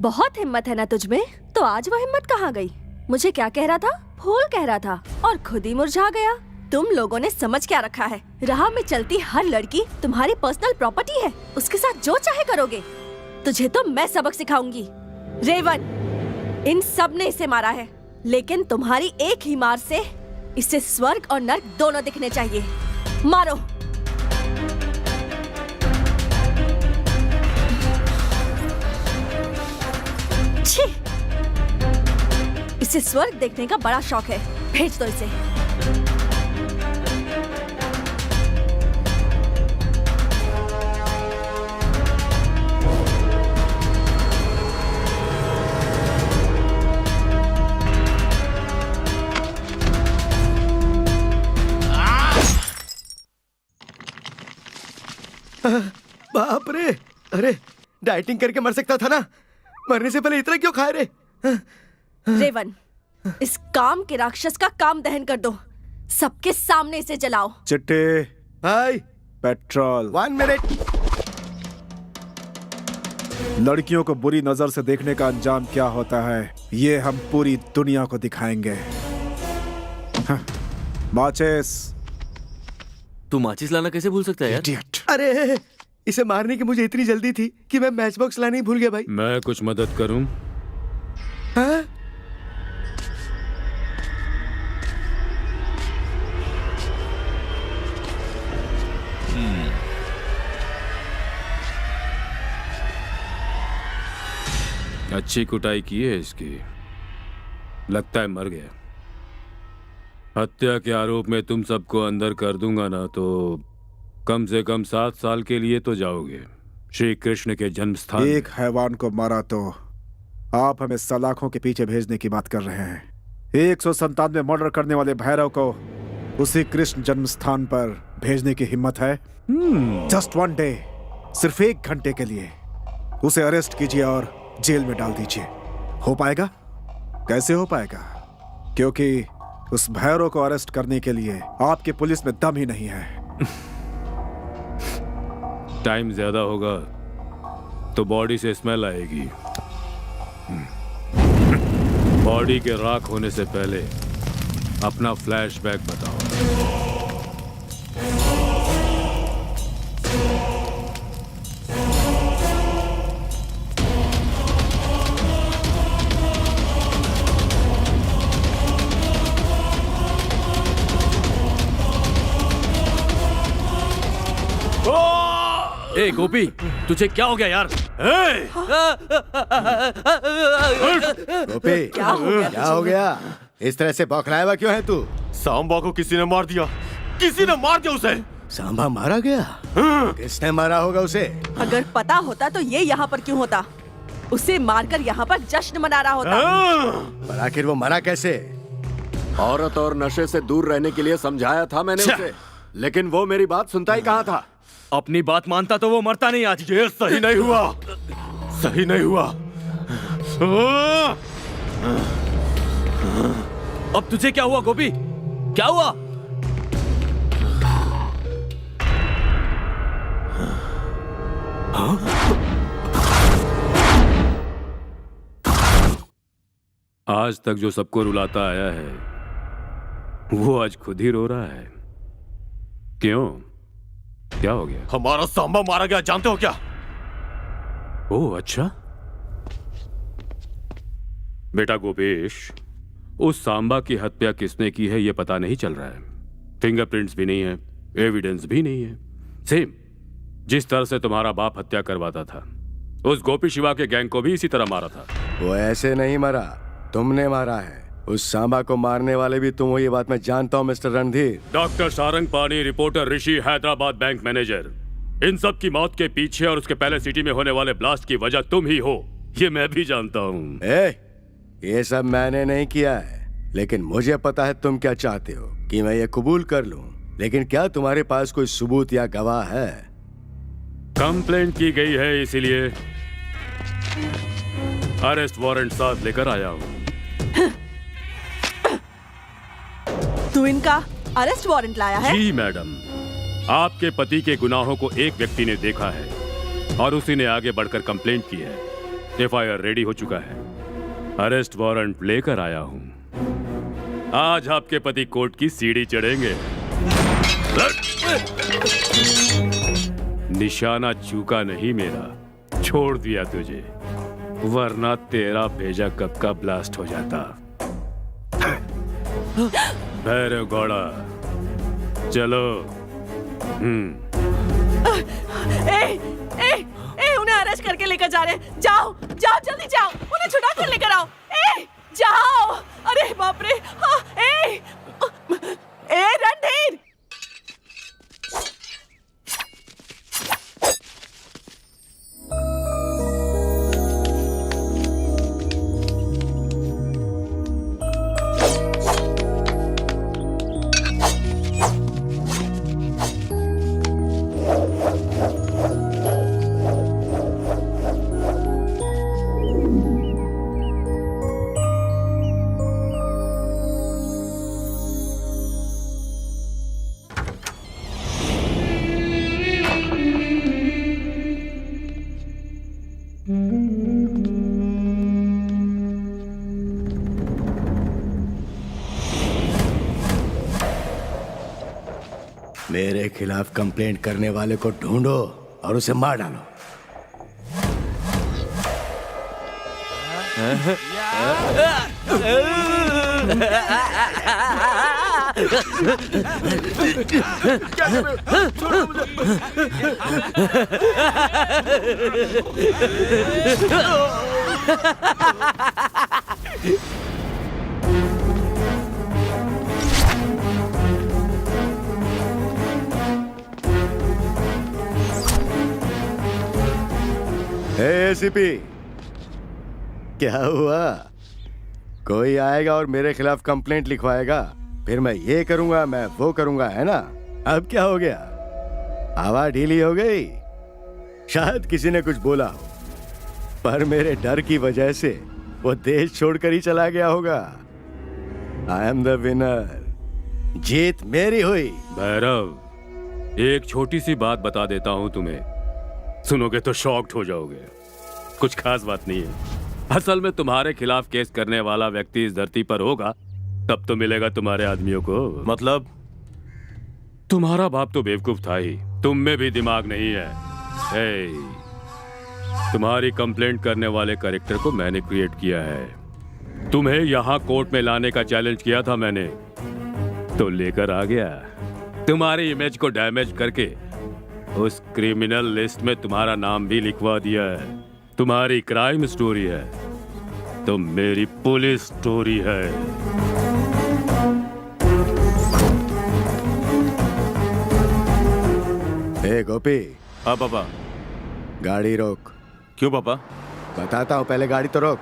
बहुत हिम्मत है ना तुझमें? तो आज वो हिम्मत कहाँ गई? मुझे क्या कह रहा था? फूल कह रहा था और खुद ही मुरझा गया। तुम लोगों ने समझ क्या रखा है? राह में चलती हर लड़की तुम्हारी पर्सनल प्रॉपर्टी है, उसके साथ जो चाहे करोगे। तुझे तो मैं सबक सिखाऊंगी। रेवन, इन सब ने इसे मारा है, लेकिन तुम्हारी एक ही मार से इसे स्वर्ग और नर्क दोनों दिखने चाहिए। मारो। छी! इसे स्वर्ग देखने का बड़ा शौक है। भेज दो इसे। बाप रे, अरे डाइटिंग करके मर सकता था ना, मरने से पहले इतना क्यों खाए रे? रेवन, इस काम के राक्षस का काम दहन कर दो। सबके सामने इसे जलाओ। चिट्टे, हाय, पेट्रोल। 1 मिनट। लड़कियों को बुरी नजर से देखने का अंजाम क्या होता है, ये हम पूरी दुनिया को दिखाएंगे। माचिस। तू माचिस लाना कैसे भूल सकता है यार? Idiot. अरे इसे मारने की मुझे इतनी जल्दी थी कि मैं मैच बॉक्स लाना ही भूल गया भाई। मैं कुछ मदद करूं? हाँ? अच्छी कुटाई की है इसकी। लगता है मर गया। हत्या के आरोप में तुम सबको अंदर कर दूंगा ना तो कम से कम 7 साल के लिए तो जाओगे श्री कृष्ण के जन्म स्थान। एक हैवान को मारा तो आप हमें सलाखों के पीछे भेजने की बात कर रहे हैं। 197 मर्डर करने वाले भैरव को उसी कृष्ण जन्म स्थान पर भेजने की हिम्मत है? जस्ट 1 डे, सिर्फ 1 घंटे के लिए उसे अरेस्ट कीजिए और जेल में डाल दीजिए। हो पाएगा? कैसे हो पाएगा? क्योंकि उस भैरव को अरेस्ट करने के लिए आपकी पुलिस में दम ही नहीं है। टाइम ज्यादा होगा तो बॉडी से स्मेल आएगी। बॉडी के राख होने से पहले अपना फ्लैशबैक बताओ। ए गोपी, तुझे क्या हो गया यार? गोपी, क्या हो गया? इस तरह से बौखलाया हुआ क्यों है तू? सांबा को किसी ने मार दिया। किसी ने मार दिया उसे। सांबा मारा गया? किसने मारा होगा उसे? अगर पता होता तो ये यहाँ पर क्यों होता? उसे मारकर यहाँ पर जश्न मना रहा होता। पर आखिर वो मरा कैसे? औरत और नशे से दूर रहने के लिए समझाया था मैंने उसे, लेकिन वो मेरी बात सुनता ही कहाँ था। अपनी बात मानता तो वो मरता नहीं आज। ये सही नहीं हुआ, सही नहीं हुआ। अब तुझे क्या हुआ गोपी? क्या हुआ? आज तक जो सबको रुलाता आया है वो आज खुद ही रो रहा है। क्यों? क्या हो गया? हमारा सांबा मारा गया, जानते हो क्या? ओह अच्छा। बेटा गोपेश, उस सांबा की हत्या किसने की है ये पता नहीं चल रहा है। फिंगरप्रिंट्स भी नहीं है, एविडेंस भी नहीं है। सेम जिस तरह से तुम्हारा बाप हत्या करवाता था, उस गोपी शिवा के गैंग को भी इसी तरह मारा था। वो ऐसे नहीं मरा, तुमने मारा है। उस सांबा को मारने वाले भी तुम हो, ये बात मैं जानता हूँ मिस्टर रणधीर। डॉक्टर सारंग पानी, रिपोर्टर ऋषि, हैदराबाद बैंक मैनेजर, इन सब की मौत के पीछे और उसके पहले सिटी में होने वाले ब्लास्ट की वजह तुम ही हो, ये मैं भी जानता हूँ। ये सब मैंने नहीं किया है, लेकिन मुझे पता है तुम क्या चाहते हो कि मैं ये कबूल कर लूं। लेकिन क्या तुम्हारे पास कोई सबूत या गवाह है? कंप्लेंट की गई है, इसीलिए अरेस्ट वारंट साथ लेकर आया हूँ। तू इनका अरेस्ट वारंट लाया है? जी मैडम, आपके पति के गुनाहों को एक व्यक्ति ने देखा है और उसी ने आगे बढ़कर कंप्लेंट की है। एफआईआर रेडी हो चुका है, अरेस्ट वारंट लेकर आया हूं। आज आपके पति कोर्ट की सीढ़ी चढ़ेंगे। निशाना चूका नहीं मेरा, छोड़ दिया तुझे, वरना तेरा भेजा कब का ब्लास्ट हो जाता। भैरव घोड़ा चलो। उन्हें अरेस्ट करके लेकर जा रहे हैं। जाओ जाओ जल्दी जाओ, उन्हें छुड़ा कर लेकर आओ। जाओ। अरे बाप रे। हाँ, रणधीर। मेरे खिलाफ कंप्लेंट करने वाले को ढूंढो और उसे मार डालो। एसीपी, क्या हुआ? कोई आएगा और मेरे खिलाफ कंप्लेंट लिखवाएगा, फिर मैं ये करूंगा, मैं वो करूंगा, है ना? अब क्या हो गया? हवा ढीली हो गई? शायद किसी ने कुछ बोला हो, पर मेरे डर की वजह से वो देश छोड़कर ही चला गया होगा। आई एम द विनर, जीत मेरी हुई। भैरव, एक छोटी सी बात बता देता हूं तुम्हें, सुनोगे तो शॉक्ड हो जाओगे। कुछ खास बात नहीं है। असल में तुम्हारे खिलाफ केस करने वाला व्यक्ति इस धरती पर होगा तब तो मिलेगा तुम्हारे आदमियों को। मतलब? तुम्हारा बाप तो बेवकूफ था ही, तुम में भी दिमाग नहीं है। तुम्हारी कंप्लेंट करने वाले कैरेक्टर को मैंने क्रिएट किया है। तुम्हें यहाँ कोर्ट में लाने का चैलेंज किया था मैंने, तो लेकर आ गया। तुम्हारी इमेज को डैमेज करके उस क्रिमिनल लिस्ट में तुम्हारा नाम भी लिखवा दिया है। तुम्हारी क्राइम स्टोरी है तो मेरी पुलिस स्टोरी है। ए गोपी। हाँ पापा। गाड़ी रोक। क्यों पापा? बताता हूँ, पहले गाड़ी तो रोक।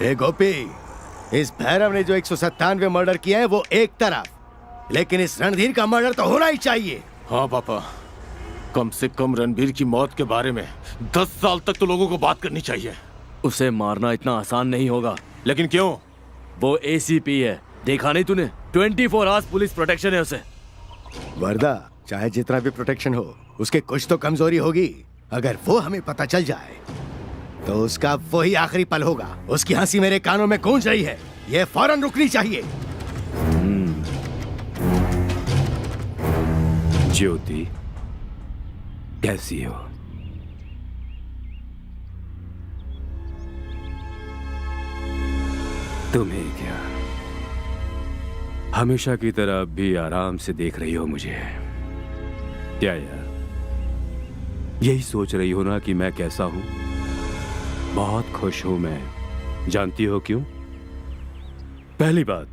ए गोपी, इस भैरव ने जो 197 मर्डर किए हैं वो एक तरफ, लेकिन इस रणधीर का मर्डर तो होना ही चाहिए। हाँ पापा, कम से कम रणबीर की मौत के बारे में 10 साल तक तो लोगों को बात करनी चाहिए। उसे मारना इतना आसान नहीं होगा। लेकिन क्यों? वो एसीपी है, देखा नहीं तूने? 24 आवर्स पुलिस प्रोटेक्शन है उसे। वर्दा, चाहे जितना भी प्रोटेक्शन हो, उसके कुछ तो कमजोरी होगी। अगर वो हमें पता चल जाए तो उसका वही आखिरी पल होगा। उसकी हंसी मेरे कानों में गूंज रही है, ये फौरन रुकनी चाहिए। ज्योति, कैसी हो? तुम्हें क्या, हमेशा की तरह अब भी आराम से देख रही हो मुझे? क्या यार, यही सोच रही हो ना कि मैं कैसा हूं? बहुत खुश हूं मैं। जानती हो क्यों? पहली बात,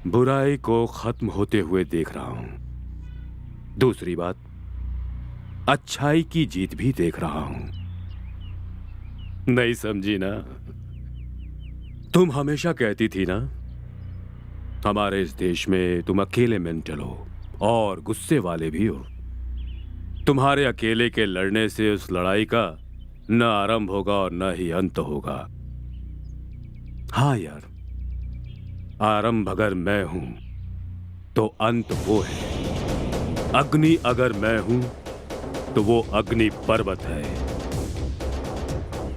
बुराई को खत्म होते हुए देख रहा हूं। दूसरी बात, अच्छाई की जीत भी देख रहा हूं। नहीं समझी ना? तुम हमेशा कहती थी ना, हमारे इस देश में तुम अकेले मेंटल हो और गुस्से वाले भी हो। तुम्हारे अकेले के लड़ने से उस लड़ाई का न आरंभ होगा और न ही अंत होगा। हाँ यार, आरंभ अगर मैं हूं तो अंत वो है। अग्नि अगर मैं हूं तो वो अग्नि पर्वत है।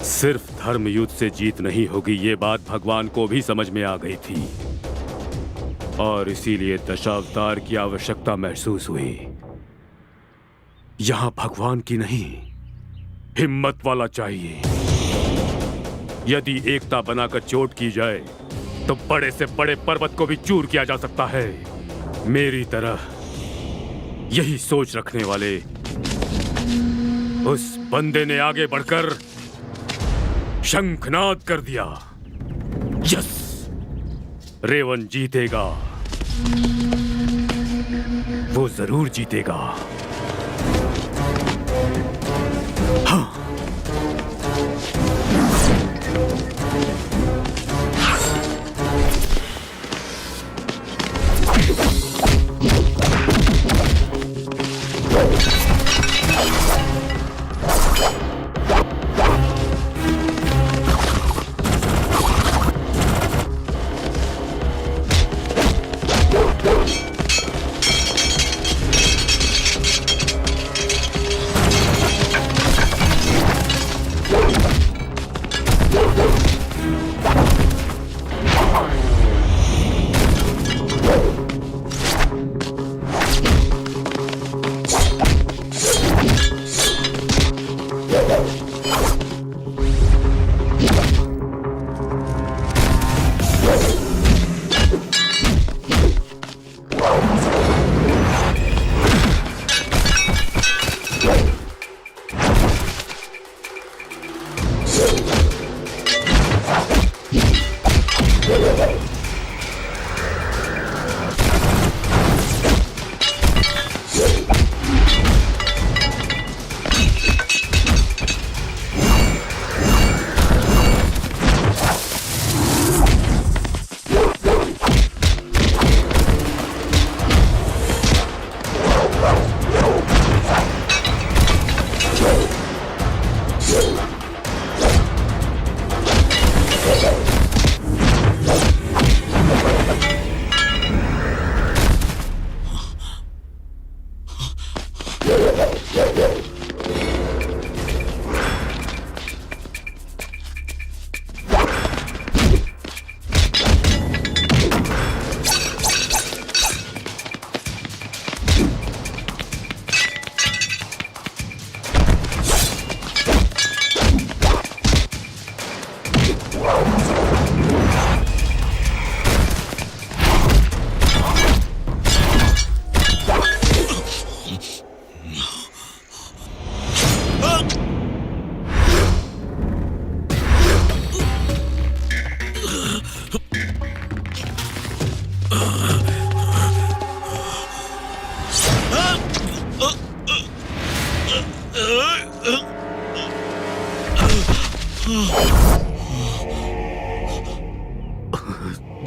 सिर्फ धर्म युद्ध से जीत नहीं होगी, ये बात भगवान को भी समझ में आ गई थी और इसीलिए दशावतार की आवश्यकता महसूस हुई। यहां भगवान की नहीं, हिम्मत वाला चाहिए। यदि एकता बनाकर चोट की जाए तो बड़े से बड़े पर्वत को भी चूर किया जा सकता है। मेरी तरह यही सोच रखने वाले उस बंदे ने आगे बढ़कर शंखनाद कर दिया। यस, रेवन जीतेगा, वो जरूर जीतेगा। हाँ।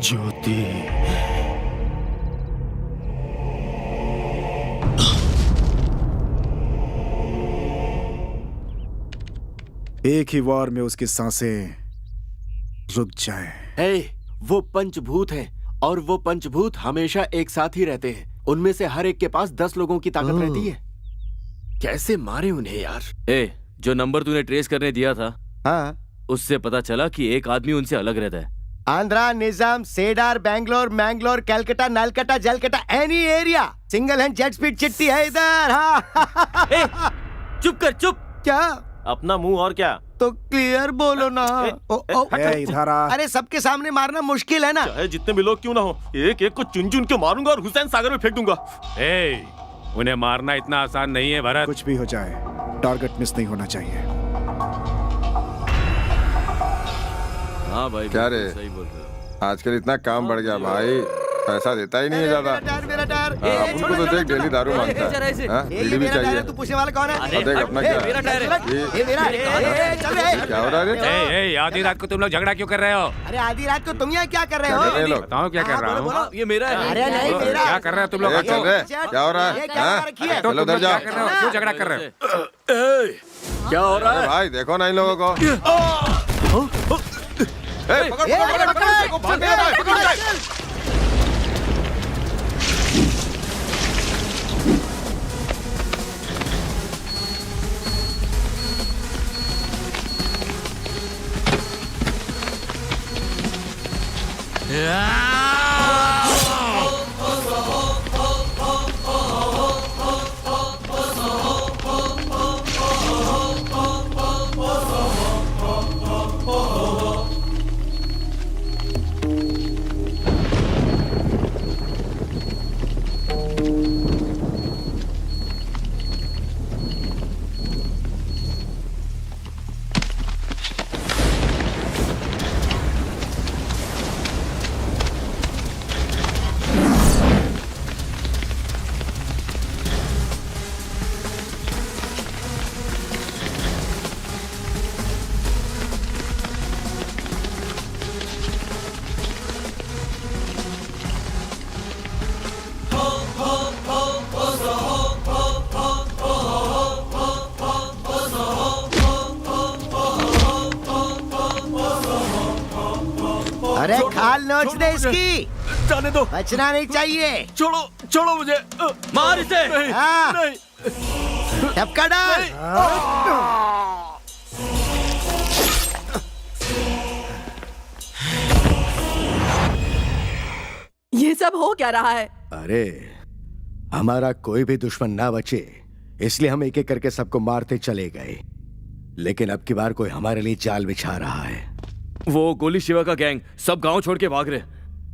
ज्योति। एक ही वार में उसकी सांसें रुक जाएं। हे, वो पंचभूत हैं और वो पंचभूत हमेशा एक साथ ही रहते हैं। उनमें से हर एक के पास 10 लोगों की ताकत रहती है। कैसे मारे उन्हें यार? ए, जो नंबर तूने ट्रेस करने दिया था, हाँ, उससे पता चला कि एक आदमी उनसे अलग रहता है। आंध्रा, निजाम, सेडार, बैंगलोर, मैंगलोर, कैलकाटा, नालकटा, जलकटा, any area, single hand jet speed चिट्ठी है इधर। हाँ। चुप कर, चुप। क्या? अपना मुंह और क्या? तो क्लियर बोलो ना। इधर आ। अरे सबके सामने मारना मुश्किल है ना। चाहे जितने भी लोग क्यों ना हो, एक एक को चुन चुन के मारूंगा और हुसैन सागर में फेंक दूंगा। उन्हें मारना इतना आसान नहीं है भरत। कुछ भी हो जाए, टारगेट मिस नहीं होना चाहिए। हाँ भाई, क्या रे? सही बोल रहे हो। आजकल इतना काम बढ़ गया भाई, पैसा देता ही नहीं है ज्यादा। अपन को तो देख डेली दारू मांगता है, हाँ? बीड़ी भी चाहिए। तू पूछने वाला कौन है? देख अपना क्या मेरा टायर है। ये मेरा। क्या हो रहा है? आधी रात को तुम लोग झगड़ा क्यों कर रहे हो? अरे आधी रात को तुम यहाँ क्या कर रहे क्या कर रहे हो? लोग? बताओ क्या कर रहा हूँ। ये मेरा है। अरे नहीं मेरा। क्या कर रहे हो तुम लोग? चल रहे, क्या हो रहा है? हाँ? चलो उधर जाओ। क्यों झगड़ा कर रहे हो? क्या हो रहा अरे है? भाई देखो ना इन लोगों को। पकड़। अरे खाल नोच दे इसकी। जाने दो, बचना नहीं चाहिए। छोड़ो, छोड़ो मुझे। मार इसे। हाँ। नहीं। टपका डाल। ये सब हो क्या रहा है? अरे हमारा कोई भी दुश्मन ना बचे, इसलिए हम एक एक करके सबको मारते चले गए। लेकिन अब की बार कोई हमारे लिए जाल बिछा रहा है। वो गोली शिवा का गैंग सब गांव छोड़ के भाग रहे।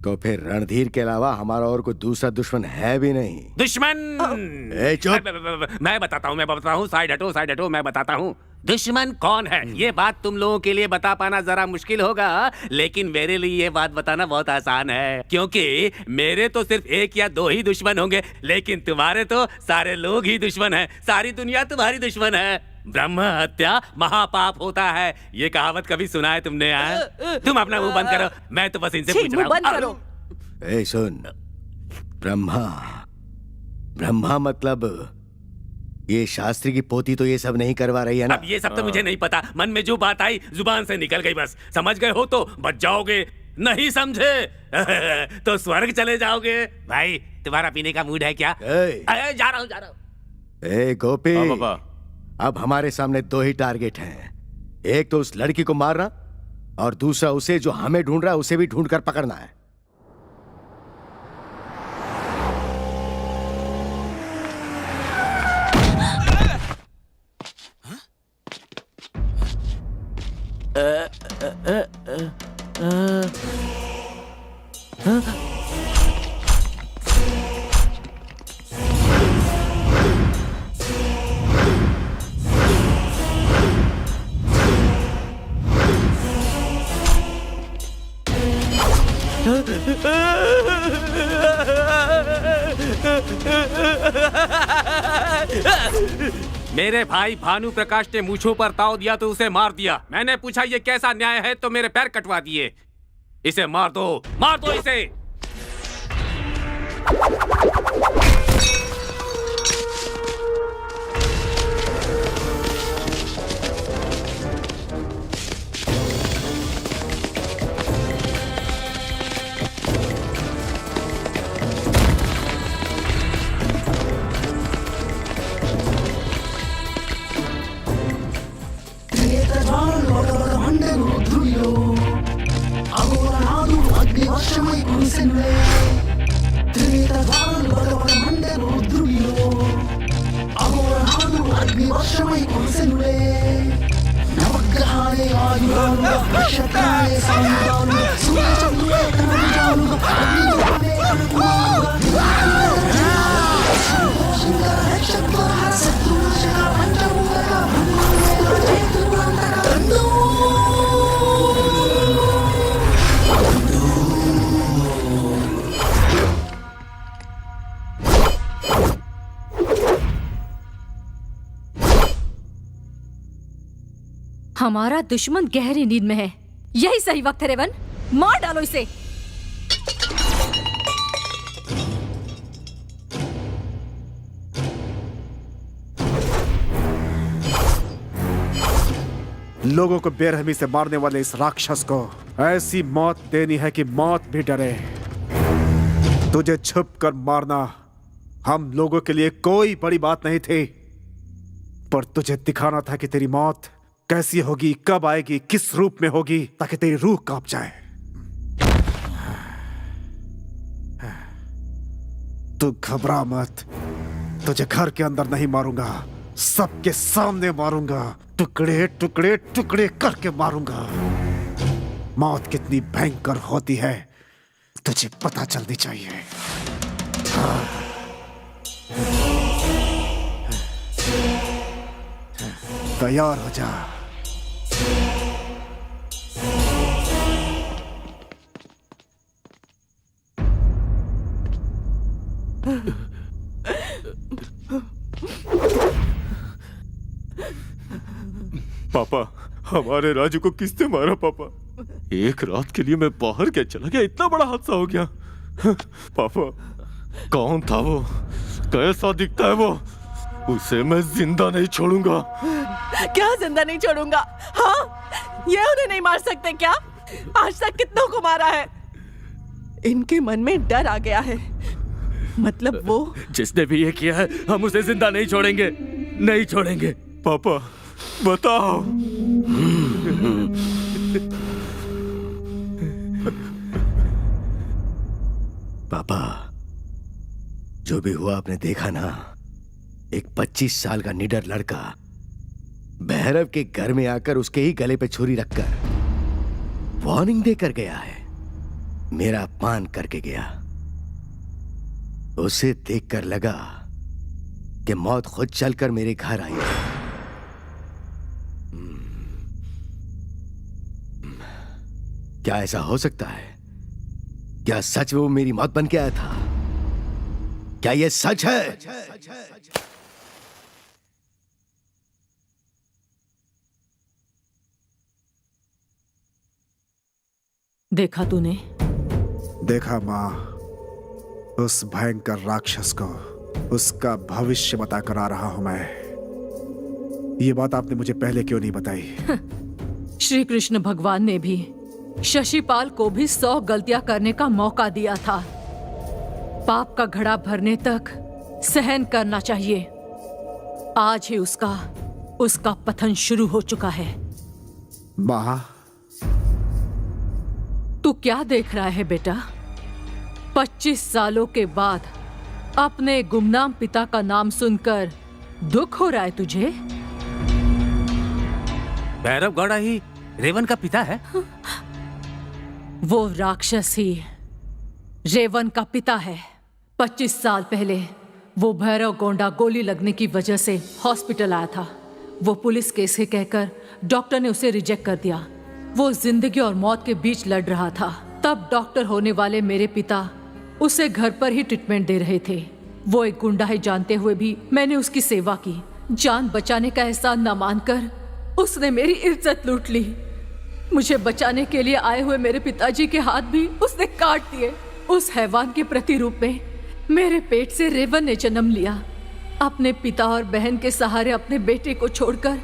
तो फिर रणधीर के अलावा हमारा और कोई दूसरा दुश्मन है भी नहीं। दुश्मन। चुप। मैं बताता हूँ। साइड हटो, मैं बताता हूँ। दुश्मन कौन है ये बात तुम लोगों के लिए बता पाना जरा मुश्किल होगा, लेकिन मेरे लिए ये बात बताना बहुत आसान है, क्योंकि मेरे तो सिर्फ एक या दो ही दुश्मन होंगे, लेकिन तुम्हारे तो सारे लोग ही दुश्मन हैं। सारी दुनिया तुम्हारी दुश्मन है। ब्रह्म हत्या महापाप होता है, ये कहावत कभी सुना है तुमने? तुम अपना मुंह बंद करो, मैं तो बस इनसे पूछ रहा बंद करो। हूँ। ए सुन, ब्रह्मा मतलब ये शास्त्री की पोती तो ये सब नहीं करवा रही है ना? अब ये सब तो मुझे नहीं पता, मन में जो बात आई जुबान से निकल गई, बस समझ गए हो तो बच जाओगे, नहीं समझे तो स्वर्ग चले जाओगे। भाई तुम्हारा पीने का मूड है क्या? जा रहा हूँ। ए गोपी, पापा। अब हमारे सामने दो ही टारगेट हैं। एक तो उस लड़की को मारना और दूसरा उसे जो हमें ढूंढ रहा है उसे भी ढूंढकर पकड़ना है। मेरे भाई भानु प्रकाश ने मूछों पर ताव दिया तो उसे मार दिया। मैंने पूछा ये कैसा न्याय है तो मेरे पैर कटवा दिए। इसे मार दो इसे। हमारा दुश्मन गहरी नींद में है। यही सही वक्त है रेवन, मार डालो इसे। लोगों को बेरहमी से मारने वाले इस राक्षस को ऐसी मौत देनी है कि मौत भी डरे। तुझे छुप कर मारना हम लोगों के लिए कोई बड़ी बात नहीं थी, पर तुझे दिखाना था कि तेरी मौत कैसी होगी, कब आएगी, किस रूप में होगी, ताकि तेरी रूह कांप जाए। तू घबरा मत, तुझे घर के अंदर नहीं मारूंगा, सबके सामने मारूंगा, टुकड़े टुकड़े टुकड़े करके मारूंगा। मौत कितनी भयंकर होती है तुझे पता चलनी चाहिए। तैयार हो जा। पापा, हमारे राजू को किसने मारा पापा? एक रात के लिए मैं बाहर क्या चला गया, इतना बड़ा हादसा हो गया। पापा, कौन था वो, कैसा दिखता है वो? उसे मैं जिंदा नहीं छोड़ूंगा। क्या जिंदा नहीं छोड़ूंगा? हाँ, ये उन्हें नहीं मार सकते क्या? आज तक कितनों को मारा है। इनके मन में डर आ गया है। मतलब वो जिसने भी ये किया है, हम उसे जिंदा नहीं छोड़ेंगे, नहीं छोड़ेंगे। पापा बताओ। पापा, जो भी हुआ आपने देखा ना। एक 25 साल का निडर लड़का भैरव के घर में आकर उसके ही गले पे छुरी रखकर वार्निंग देकर गया है, मेरा अपमान करके गया। उसे देखकर लगा कि मौत खुद चलकर मेरे घर आई है। क्या ऐसा हो सकता है? क्या सच में वो मेरी मौत बन के आया था? क्या ये सच है? देखा तूने? देखा माँ, उस भयंकर राक्षस को उसका भविष्य बताकर आ रहा हूं मैं। ये बात आपने मुझे पहले क्यों नहीं बताई? श्री कृष्ण भगवान ने भी शशिपाल को भी 100 गलतियां करने का मौका दिया था। पाप का घड़ा भरने तक सहन करना चाहिए। आज ही उसका पतन शुरू हो चुका है। माँ, तू क्या देख रहा है बेटा? 25 सालों के बाद अपने गुमनाम पिता का नाम सुनकर दुख हो रहा है तुझे? भैरव गौड़ा ही रेवन का पिता है? वो राक्षस ही रेवन का पिता है। 25 साल पहले वो भैरव गोंडा गोली लगने की वजह से हॉस्पिटल आया था। वो पुलिस केस है कहकर डॉक्टर ने उसे रिजेक्ट कर दिया। वो जिंदगी और मौत के बीच लड़ रहा था। तब डॉक्टर होने वाले मेरे पिता उसे घर पर ही ट्रीटमेंट दे रहे थे। वो एक गुंडा है जानते हुए भी मैंने उसकी सेवा की। जान बचाने का एहसान न मानकर उसने मेरी इज्जत लूट ली। मुझे बचाने के लिए आए हुए मेरे पिताजी के हाथ भी उसने काट दिए। उस हैवान के प्रतिरूप में मेरे पेट से रेवन ने जन्म लिया। अपने पिता और बहन के सहारे अपने बेटे को छोड़कर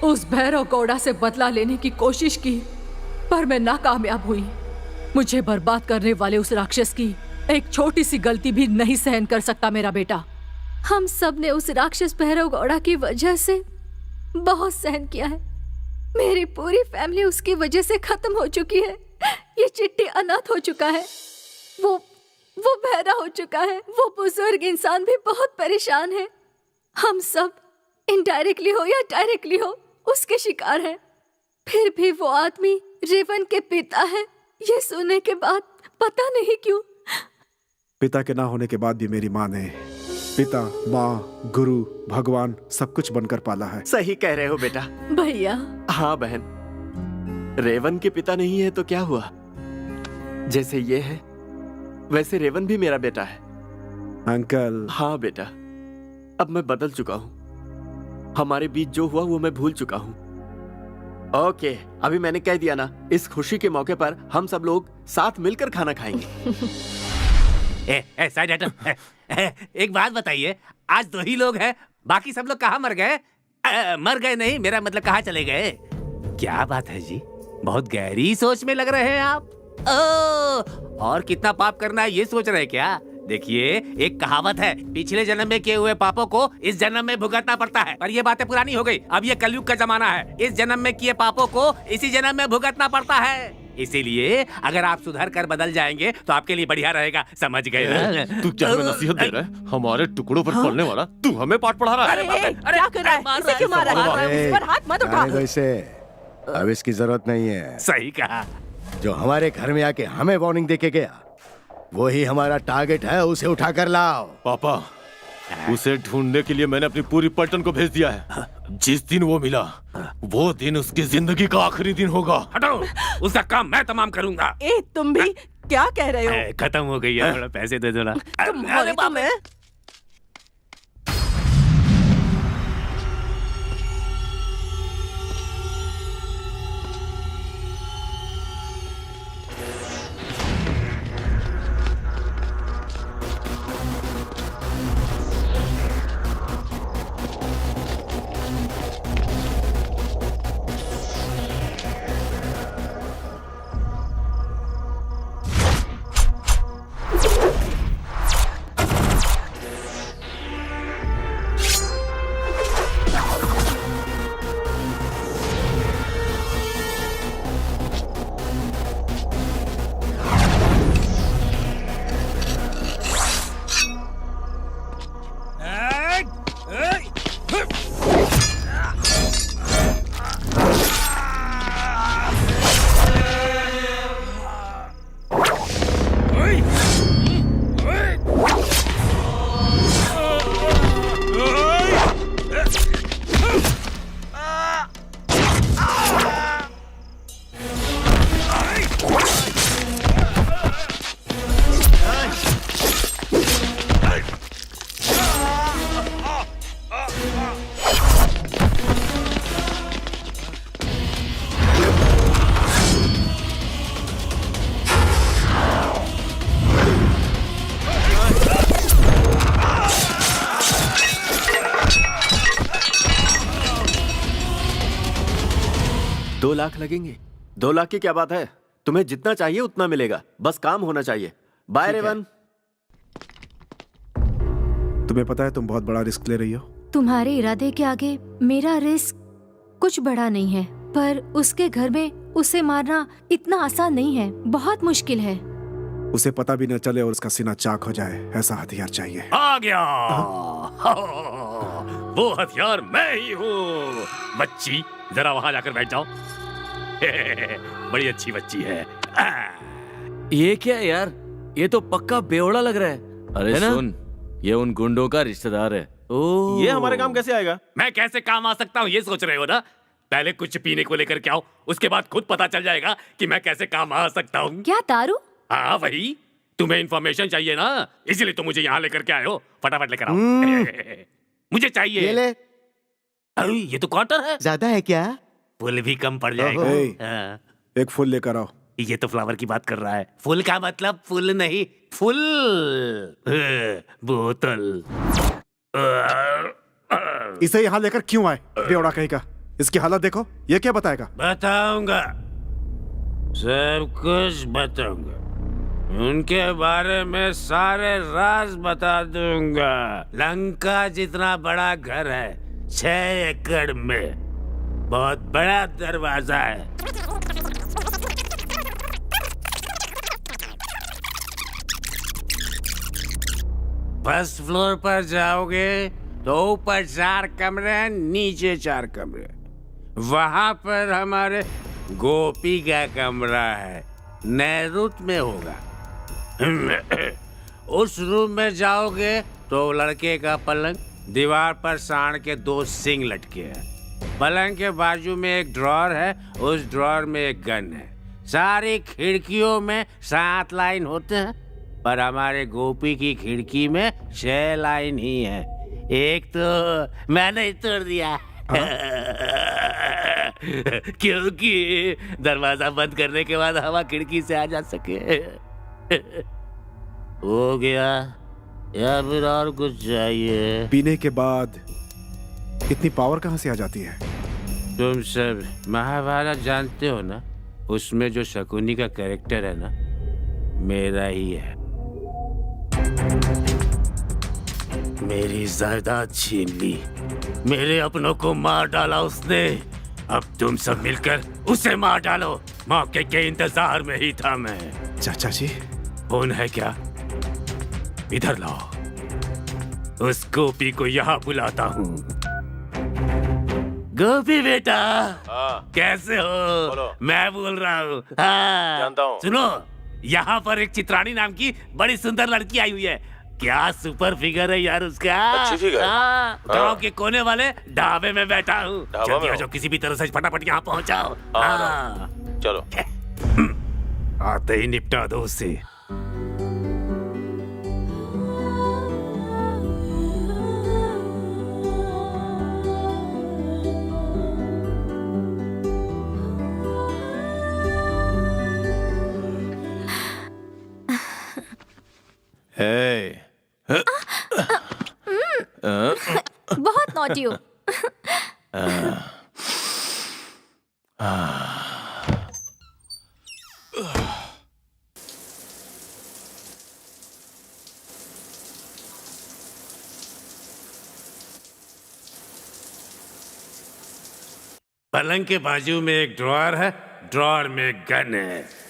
उस भैरव गौड़ा से बदला लेने की कोशिश की, पर मैं नाकामयाब हुई। मुझे बर्बाद करने वाले उस राक्षस की एक छोटी सी गलती भी नहीं सहन कर सकता मेरा बेटा। हम सब ने उस राक्षस भैरव गौड़ा की वजह से बहुत सहन किया है। मेरी पूरी फैमिली उसकी वजह से खत्म हो चुकी है। ये चिट्टी अनाथ हो चुका है, वो बहरा हो चुका है, वो बुजुर्ग इंसान भी बहुत परेशान है। हम सब इनडायरेक्टली हो या डायरेक्टली हो उसके शिकार हैं। फिर भी वो आदमी रेवन के पिता है, ये सुनने के बाद पता नहीं क्यों। पिता के ना होने के बाद भी मेरी माँ ने पिता, माँ, गुरु, भगवान सब कुछ बनकर पाला है। सही कह रहे हो बेटा। भैया। हाँ बहन, रेवन के पिता नहीं है तो क्या हुआ? जैसे ये है वैसे रेवन भी मेरा बेटा है। अंकल। हाँ बेटा, अब मैं बदल चुका हूँ। हमारे बीच जो हुआ वो मैं भूल चुका हूँ। ओके, अभी मैंने कह दिया ना, इस खुशी के मौके पर हम सब लोग साथ मिलकर खाना खाएंगे। साइड हटो। एक बात बताइए, आज 2 ही लोग हैं, बाकी सब लोग कहाँ मर गए? मर गए नहीं, मेरा मतलब कहाँ चले गए? क्या बात है जी, बहुत गहरी सोच में लग रहे हैं आप। और कितना पाप करना है ये सोच रहे हैं क्या? देखिए, एक कहावत है, पिछले जन्म में किए हुए पापों को इस जन्म में भुगतना पड़ता है। पर ये बातें पुरानी हो गई, अब ये कलयुग का जमाना है। इस जन्म में किए पापों को इसी जन्म में भुगतना पड़ता है। इसीलिए अगर आप सुधर कर बदल जाएंगे तो आपके लिए बढ़िया रहेगा, समझ गए ना? तू क्या हमें नसीहत दे रहा है? हमारे टुकड़ों पर पलने वाला तू हमें पाठ पढ़ा रहा है? क्या कर रहा है? इसे क्यों मार रहा है? उस पर हाथ मत उठा। वैसे अब इसकी जरूरत नहीं है। सही कहा। जो हमारे घर में आके हमें वार्निंग देके गया वही हमारा टारगेट है, उसे उठा कर लाओ। पापा, उसे ढूंढने के लिए मैंने अपनी पूरी पलटन को भेज दिया है। जिस दिन वो मिला वो दिन उसकी जिंदगी का आखिरी दिन होगा। हटो, उसका काम मैं तमाम करूंगा। तुम भी क्या कह रहे हो? खत्म हो गई है, थोड़ा पैसे दे दो ना। अरे बाप रे। लाख लगेंगे। 2 लाख की क्या बात है, तुम्हें जितना चाहिए उतना मिलेगा, बस काम होना चाहिए। Bye Raven. तुम्हें पता है तुम बहुत बड़ा रिस्क ले रही हो। तुम्हारे इरादे के आगे मेरा रिस्क कुछ बड़ा नहीं है, पर उसके घर में उसे मारना इतना आसान नहीं है, बहुत मुश्किल है। उसे पता भी न चले और उसका सीना चाक हो जाए, ऐसा हथियार चाहिए। आ गया। वो हथियार मैं ही हूँ। बच्ची, जरा वहां जाकर बैठ जाओ। बड़ी अच्छी बच्ची है। ये क्या है यार, ये तो पक्का बेवड़ा लग रहा है। अरे सुन, ये उन गुंडों का रिश्तेदार है। ये हमारे काम कैसे आएगा? मैं कैसे काम आ सकता हूँ ये सोच रहे हो ना? पहले कुछ पीने को लेकर के आओ, उसके बाद खुद पता चल जाएगा कि मैं कैसे काम आ सकता हूँ। क्या दारू? हाँ वही, तुम्हें इंफॉर्मेशन चाहिए ना, इसीलिए तुम मुझे यहाँ लेकर के आए हो। फटाफट लेकर आओ। मुझे चाहिए। ये ले। अरे ये तो क्वार्टर है। ज्यादा है क्या? फुल भी कम पड़ जाएगा। ए, हाँ। एक फुल लेकर आओ। ये तो फ्लावर की बात कर रहा है। फुल का मतलब फुल नहीं, फुल बोतल। इसे यहाँ लेकर क्यों आए बेवड़ा कहेगा? इसकी हालत देखो, ये क्या बताएगा? बताऊंगा, सब कुछ बताऊंगा, उनके बारे में सारे राज बता दूंगा। लंका जितना बड़ा घर है, 6 एकड़ में, बहुत बड़ा दरवाजा है। फर्स्ट फ्लोर पर जाओगे तो ऊपर 4 कमरे, नीचे 4 कमरे। वहां पर हमारे गोपी का कमरा है, नैऋत में होगा। उस रूम में जाओगे तो लड़के का पलंग, दीवार पर सांड के 2 सींग लटके हैं। पलंग के बाजू में एक ड्रॉर है, उस ड्रॉर में एक गन है। सारी खिड़कियों में 7 लाइन होते हैं, पर हमारे गोपी की खिड़की में 6 लाइन ही है। एक तो मैंने ही तोड़ दिया। क्योंकि दरवाजा बंद करने के बाद हवा खिड़की से आ जा सके। हो गया या फिर और कुछ चाहिए? पीने के बाद इतनी पावर कहाँ से आ जाती है? तुम सब महाभारत जानते हो ना, उसमें जो शकुनी का कैरेक्टर है ना, मेरा ही है। मेरी जायदाद छीन ली, मेरे अपनों को मार डाला उसने। अब तुम सब मिलकर उसे मार डालो। मौके के इंतजार में ही था मैं। चाचा जी, फोन है क्या? इधर लाओ। उस गोपी को यहाँ बुलाता हूँ। गोपी बेटा, कैसे हो? बोलो। मैं बोल रहा हूँ। हाँ, जानता हूँ। सुनो, यहाँ पर एक चित्रानी नाम की बड़ी सुंदर लड़की आई हुई है। क्या सुपर फिगर है यार उसका। अच्छी फिगर। गाँव के कोने वाले ढाबे में बैठा हूँ। ढाबा में हो? जो किसी भी तरह से फटाफट यहाँ पहुँचाओ। चलो। आते ही निपटा दो उससे। बहुत नॉटी हो। पलंग के बाजू में एक ड्रॉर है, ड्रॉर में एक गन है।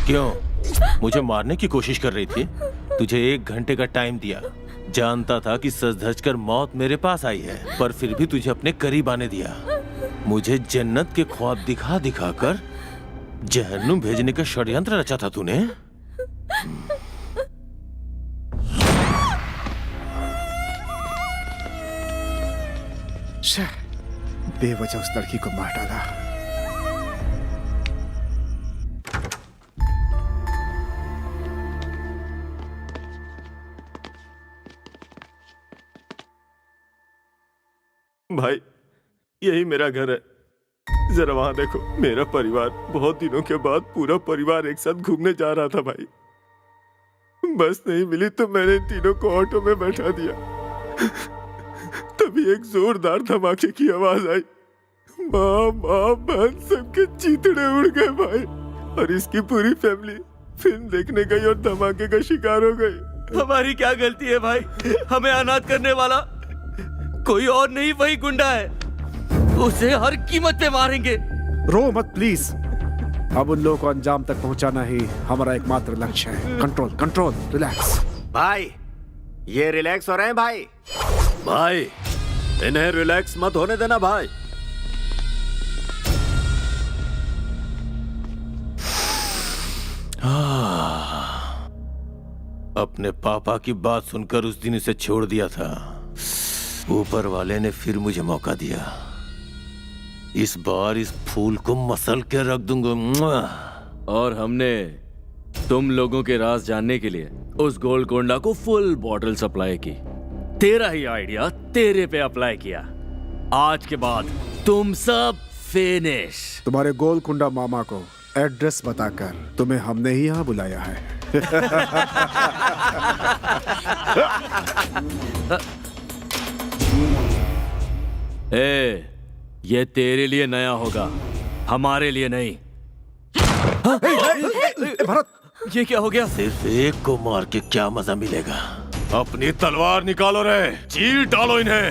क्यों? मुझे मारने की कोशिश कर रही थी? तुझे 1 घंटे का टाइम दिया। जानता था कि सच धज कर मौत मेरे पास आई है, पर फिर भी तुझे अपने करीब आने दिया। मुझे जन्नत के ख्वाब दिखा दिखा कर जहन्नुम भेजने का षड्यंत्र रचा था तूने। बेवजह उस लड़की को मार डाला। भाई यही मेरा घर है, जरा वहां देखो। मेरा परिवार, बहुत दिनों के बाद पूरा परिवार एक साथ घूमने जा रहा था भाई। बस नहीं मिली तो मैंने इन तीनों को ऑटो में बैठा दिया। तभी एक जोरदार धमाके की आवाज आई। माँ बहन सबके चीथड़े उड़ गए भाई, और इसकी पूरी फैमिली फिल्म देखने गई और धमाके का शिकार हो गई। हमारी क्या गलती है भाई? हमें अनाथ करने वाला कोई और नहीं, वही गुंडा है। उसे हर कीमत पे मारेंगे। रो मत प्लीज। अब उन लोगों को अंजाम तक पहुंचाना ही हमारा एकमात्र लक्ष्य है। Control control, relax. भाई ये रिलैक्स हो रहे हैं भाई। भाई इन्हें रिलैक्स मत होने देना भाई। अपने पापा की बात सुनकर उस दिन इसे छोड़ दिया था। ऊपर वाले ने फिर मुझे मौका दिया। इस बार इस फूल को मसल के रख दूंगा। और हमने तुम लोगों के राज जानने के लिए उस गोलकोंडा को फुल बॉटल सप्लाई की। तेरा ही आइडिया तेरे पे अप्लाई किया। आज के बाद तुम सब फिनिश। तुम्हारे गोलकुंडा मामा को एड्रेस बताकर तुम्हें हमने ही यहाँ बुलाया है। ये तेरे लिए नया होगा, हमारे लिए नहीं। भरत, ये क्या हो गया? सिर्फ एक को मार के क्या मजा मिलेगा? अपनी तलवार निकालो रे, चीर डालो इन्हें।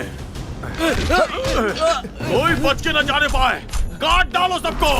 कोई बच के न जाने पाए, काट डालो सबको।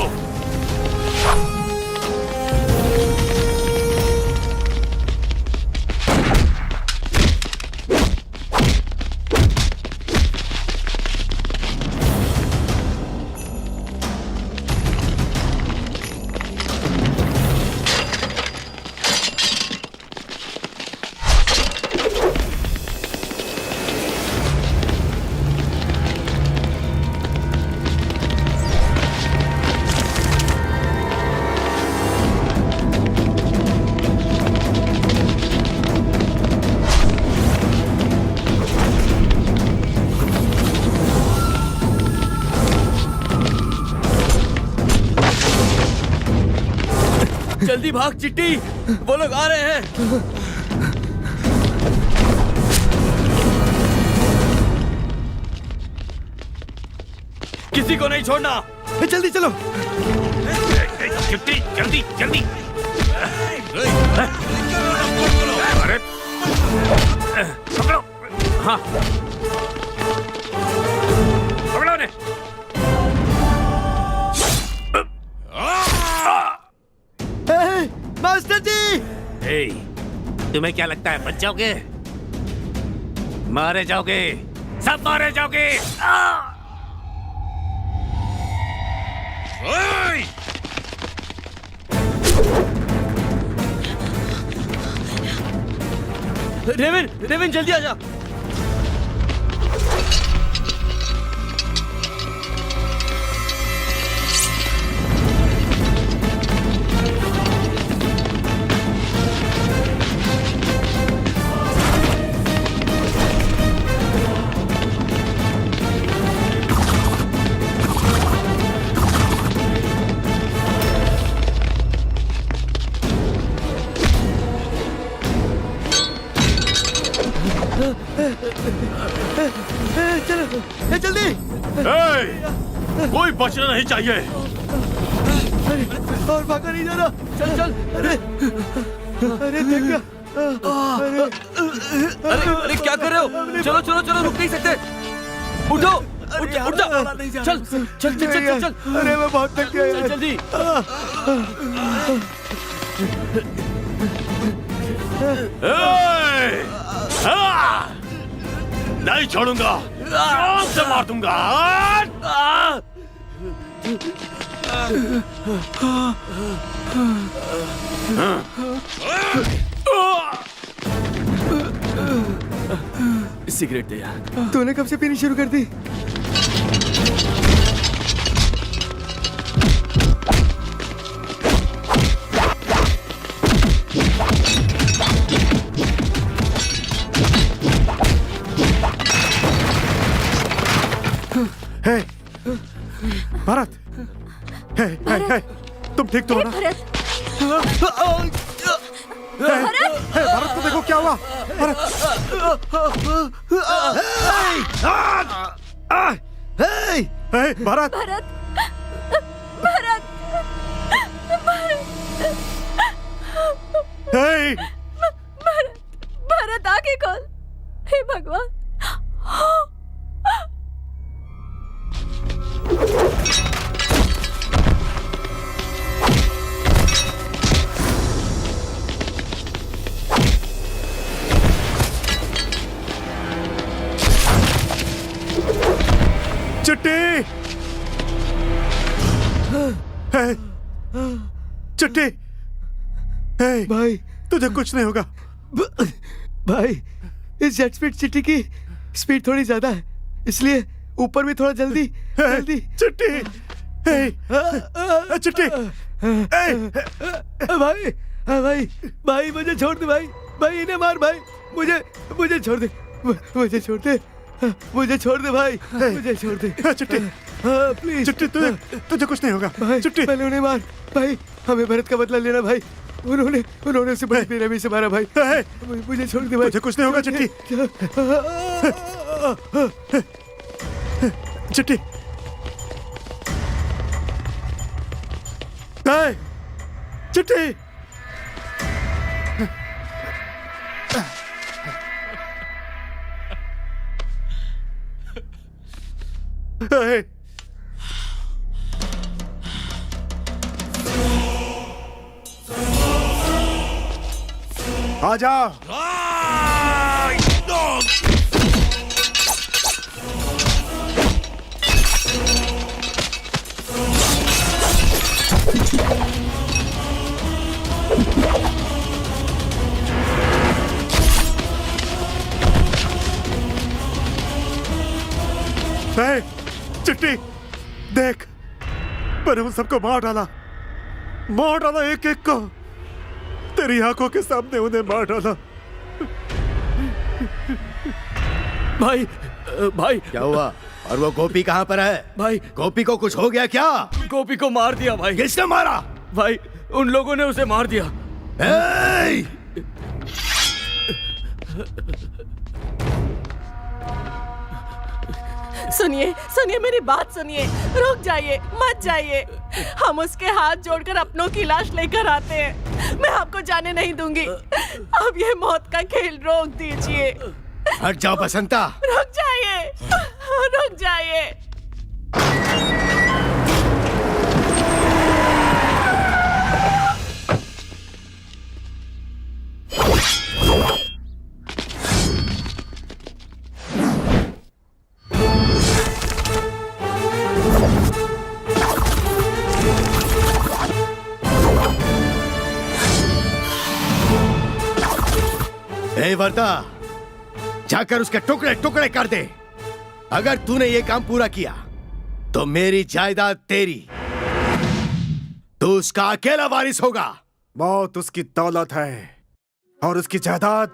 जल्दी भाग चिट्टी, वो लोग आ रहे हैं। किसी को नहीं छोड़ना। जल्दी चलो। चिट्टी जल्दी जल्दी। अरे पकड़ो। हाँ पकड़ो ने। मास्टर जी! तुम्हें क्या लगता है बच जाओगे? मारे जाओगे, सब मारे जाओगे। रेवन, रेवन जल्दी आ जा। चलो जल्दी। कोई बचना नहीं चाहिए। और भागा नहीं जा रहा। चल चल। अरे थक गया। अरे क्या कर रहे हो? चलो चलो चलो, रुक नहीं सकते। उठो, उठ जा। चल चल चल चल चल। अरे मैं बहुत थक गया यार। जल्दी। नहीं छोड़ूंगा, जान से मार दूंगा। सिगरेट दे यार। तूने कब से पीनी शुरू कर दी? भारत, हे, हे, हे, तुम ठीक तो हो ना? भरत, हे, भारत को देखो क्या हुआ। भारत, हे, भारत, भरत, भरत, हे, भरत, भरत आगे खोल। हे भगवान। चिट्टी, हे, चिट्टी, हे, भाई तुझे कुछ नहीं होगा। भाई, इस जेट स्पीड चिट्टी की स्पीड थोड़ी ज्यादा है, इसलिए ऊपर भी थोड़ा जल्दी जल्दी। चिट्टी, हे, चिट्टी, भाई भाई भाई मुझे छोड़ दे भाई, भाई इन्हें मार भाई, मुझे छोड़ दे, मुझे छोड़ दे, मुझे छोड़ दे भाई, मुझे छोड़ दे। चिट्टी, प्लीज चिट्टी, तुझे कुछ नहीं होगा। भाई, चिट्टी, पहले उन्हें मार भाई, हमें भरत का बदला लेना भाई। उन्होंने उसे बड़ी बेरहमी से मारा भाई, मुझे छोड़ दे भाई। तुझे कुछ नहीं होगा चिट्टी। चिट्टी, हे, चिट्टी, हे, आ जाओ। हे, चिट्टी, देख, मैंने उन सबको मार डाला एक एक को, तेरी आंखों के सामने उन्हें मार डाला। भाई भाई क्या हुआ? और वो गोपी कहाँ पर है? भाई, गोपी को कुछ हो गया क्या? गोपी को मार दिया भाई। किसने मारा? भाई, उन लोगों ने उसे मार दिया। ए! सुनिए मेरी बात सुनिए, रुक जाइए, मत जाइए। हम उसके हाथ जोड़कर अपनों की लाश लेकर आते हैं, मैं आपको जाने नहीं दूंगी। अब ये मौत का खेल रोक दीजिए। हट जाओ बसंता। रुक जाइए, रुक जाइए। ए वर्दा, जाकर उसके टुकड़े टुकड़े कर दे। अगर तूने ये काम पूरा किया तो मेरी जायदाद तेरी, तू उसका अकेला वारिस होगा। मौत उसकी दौलत है और उसकी जायदाद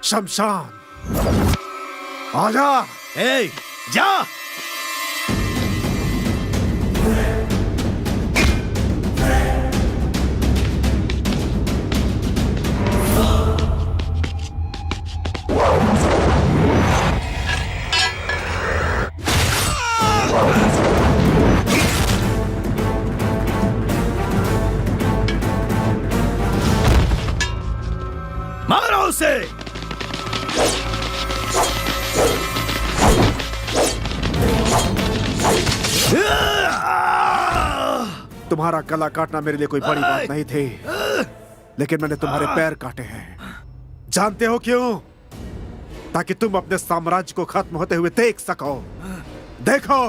शमशान। आजा। ए, जा। मारो उसे। तुम्हारा गला काटना मेरे लिए कोई बड़ी बात नहीं थी, लेकिन मैंने तुम्हारे पैर काटे हैं। जानते हो क्यों? ताकि तुम अपने साम्राज्य को खत्म होते हुए देख सको। देखो।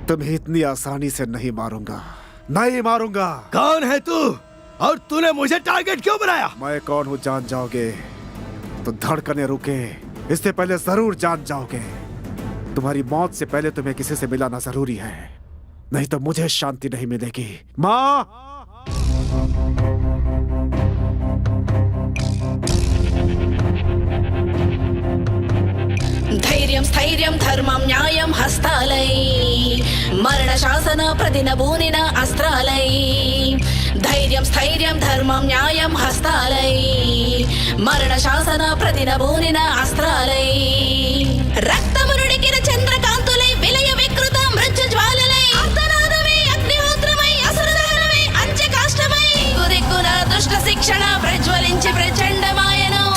तुम्हें इतनी आसानी से नहीं मारूंगा। नहीं मारूंगा। कौन है तू और तूने मुझे टारगेट क्यों बनाया? मैं कौन हूँ जान जाओगे तो धड़कने रुके, इससे पहले जरूर जान जाओगे। तुम्हारी मौत से पहले तुम्हें किसी से मिलाना जरूरी है, नहीं तो मुझे शांति नहीं मिलेगी। माँ, धैर्यं स्थैर्यं धर्मं न्यायं हस्तालै मरणशासन प्रतिनभूनिन अस्त्रालै धैर्यं स्थैर्यं धर्मं न्यायं हस्तालै मरणशासन प्रतिनभूनिन अस्त्रालै रक्तमुरुडिकिन चन्द्रकान्तुलै विलय विकृत मृत्युज्वाललै आर्तनादमै अग्निहोत्रमै असुरदहनमै अंत्यकाष्ठमै दिक्कुदिक्कुन दुष्ट शिक्षण प्रज्वलिंచి प्रचण्डमायनं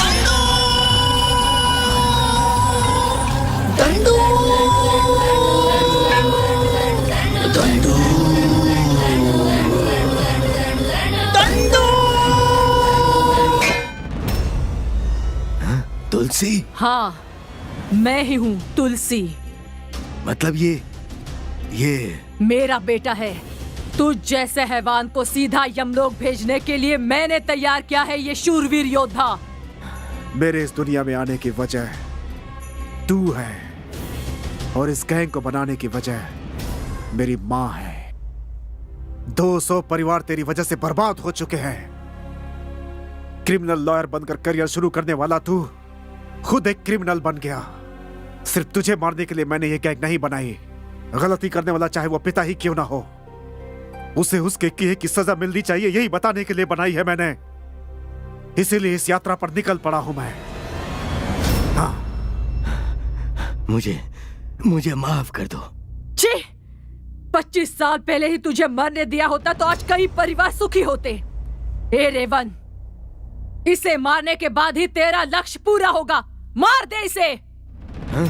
दंडू दंडू दंडू। तुलसी? हाँ, मैं ही हूँ तुलसी। मतलब ये मेरा बेटा है। तुझ जैसे हैवान को सीधा यमलोक भेजने के लिए मैंने तैयार किया है ये शूरवीर योद्धा। मेरे इस दुनिया में आने की वजह तू है और इस गैंग को बनाने की वजह मेरी माँ है। 200 परिवार तेरी वजह से बर्बाद हो चुके हैं। क्रिमिनल लॉयर बनकर करियर शुरू करने वाला तू खुद एक क्रिमिनल बन गया। सिर्फ तुझे मारने के लिए मैंने ये गैंग नहीं बनाई। गलती करने वाला चाहे वो पिता ही क्यों ना हो, उसे उसके किए की सजा मिलनी चाहिए, यही बताने के लिए बनाई है मैंने। इसीलिए इस यात्रा पर निकल पड़ा हूं मैं। हाँ। मुझे माफ कर दो। छी! 25 साल पहले ही तुझे मरने दिया होता तो आज कई परिवार सुखी होते। ए रेवन, इसे मारने के बाद ही तेरा लक्ष्य पूरा होगा। मार दे इसे। हाँ?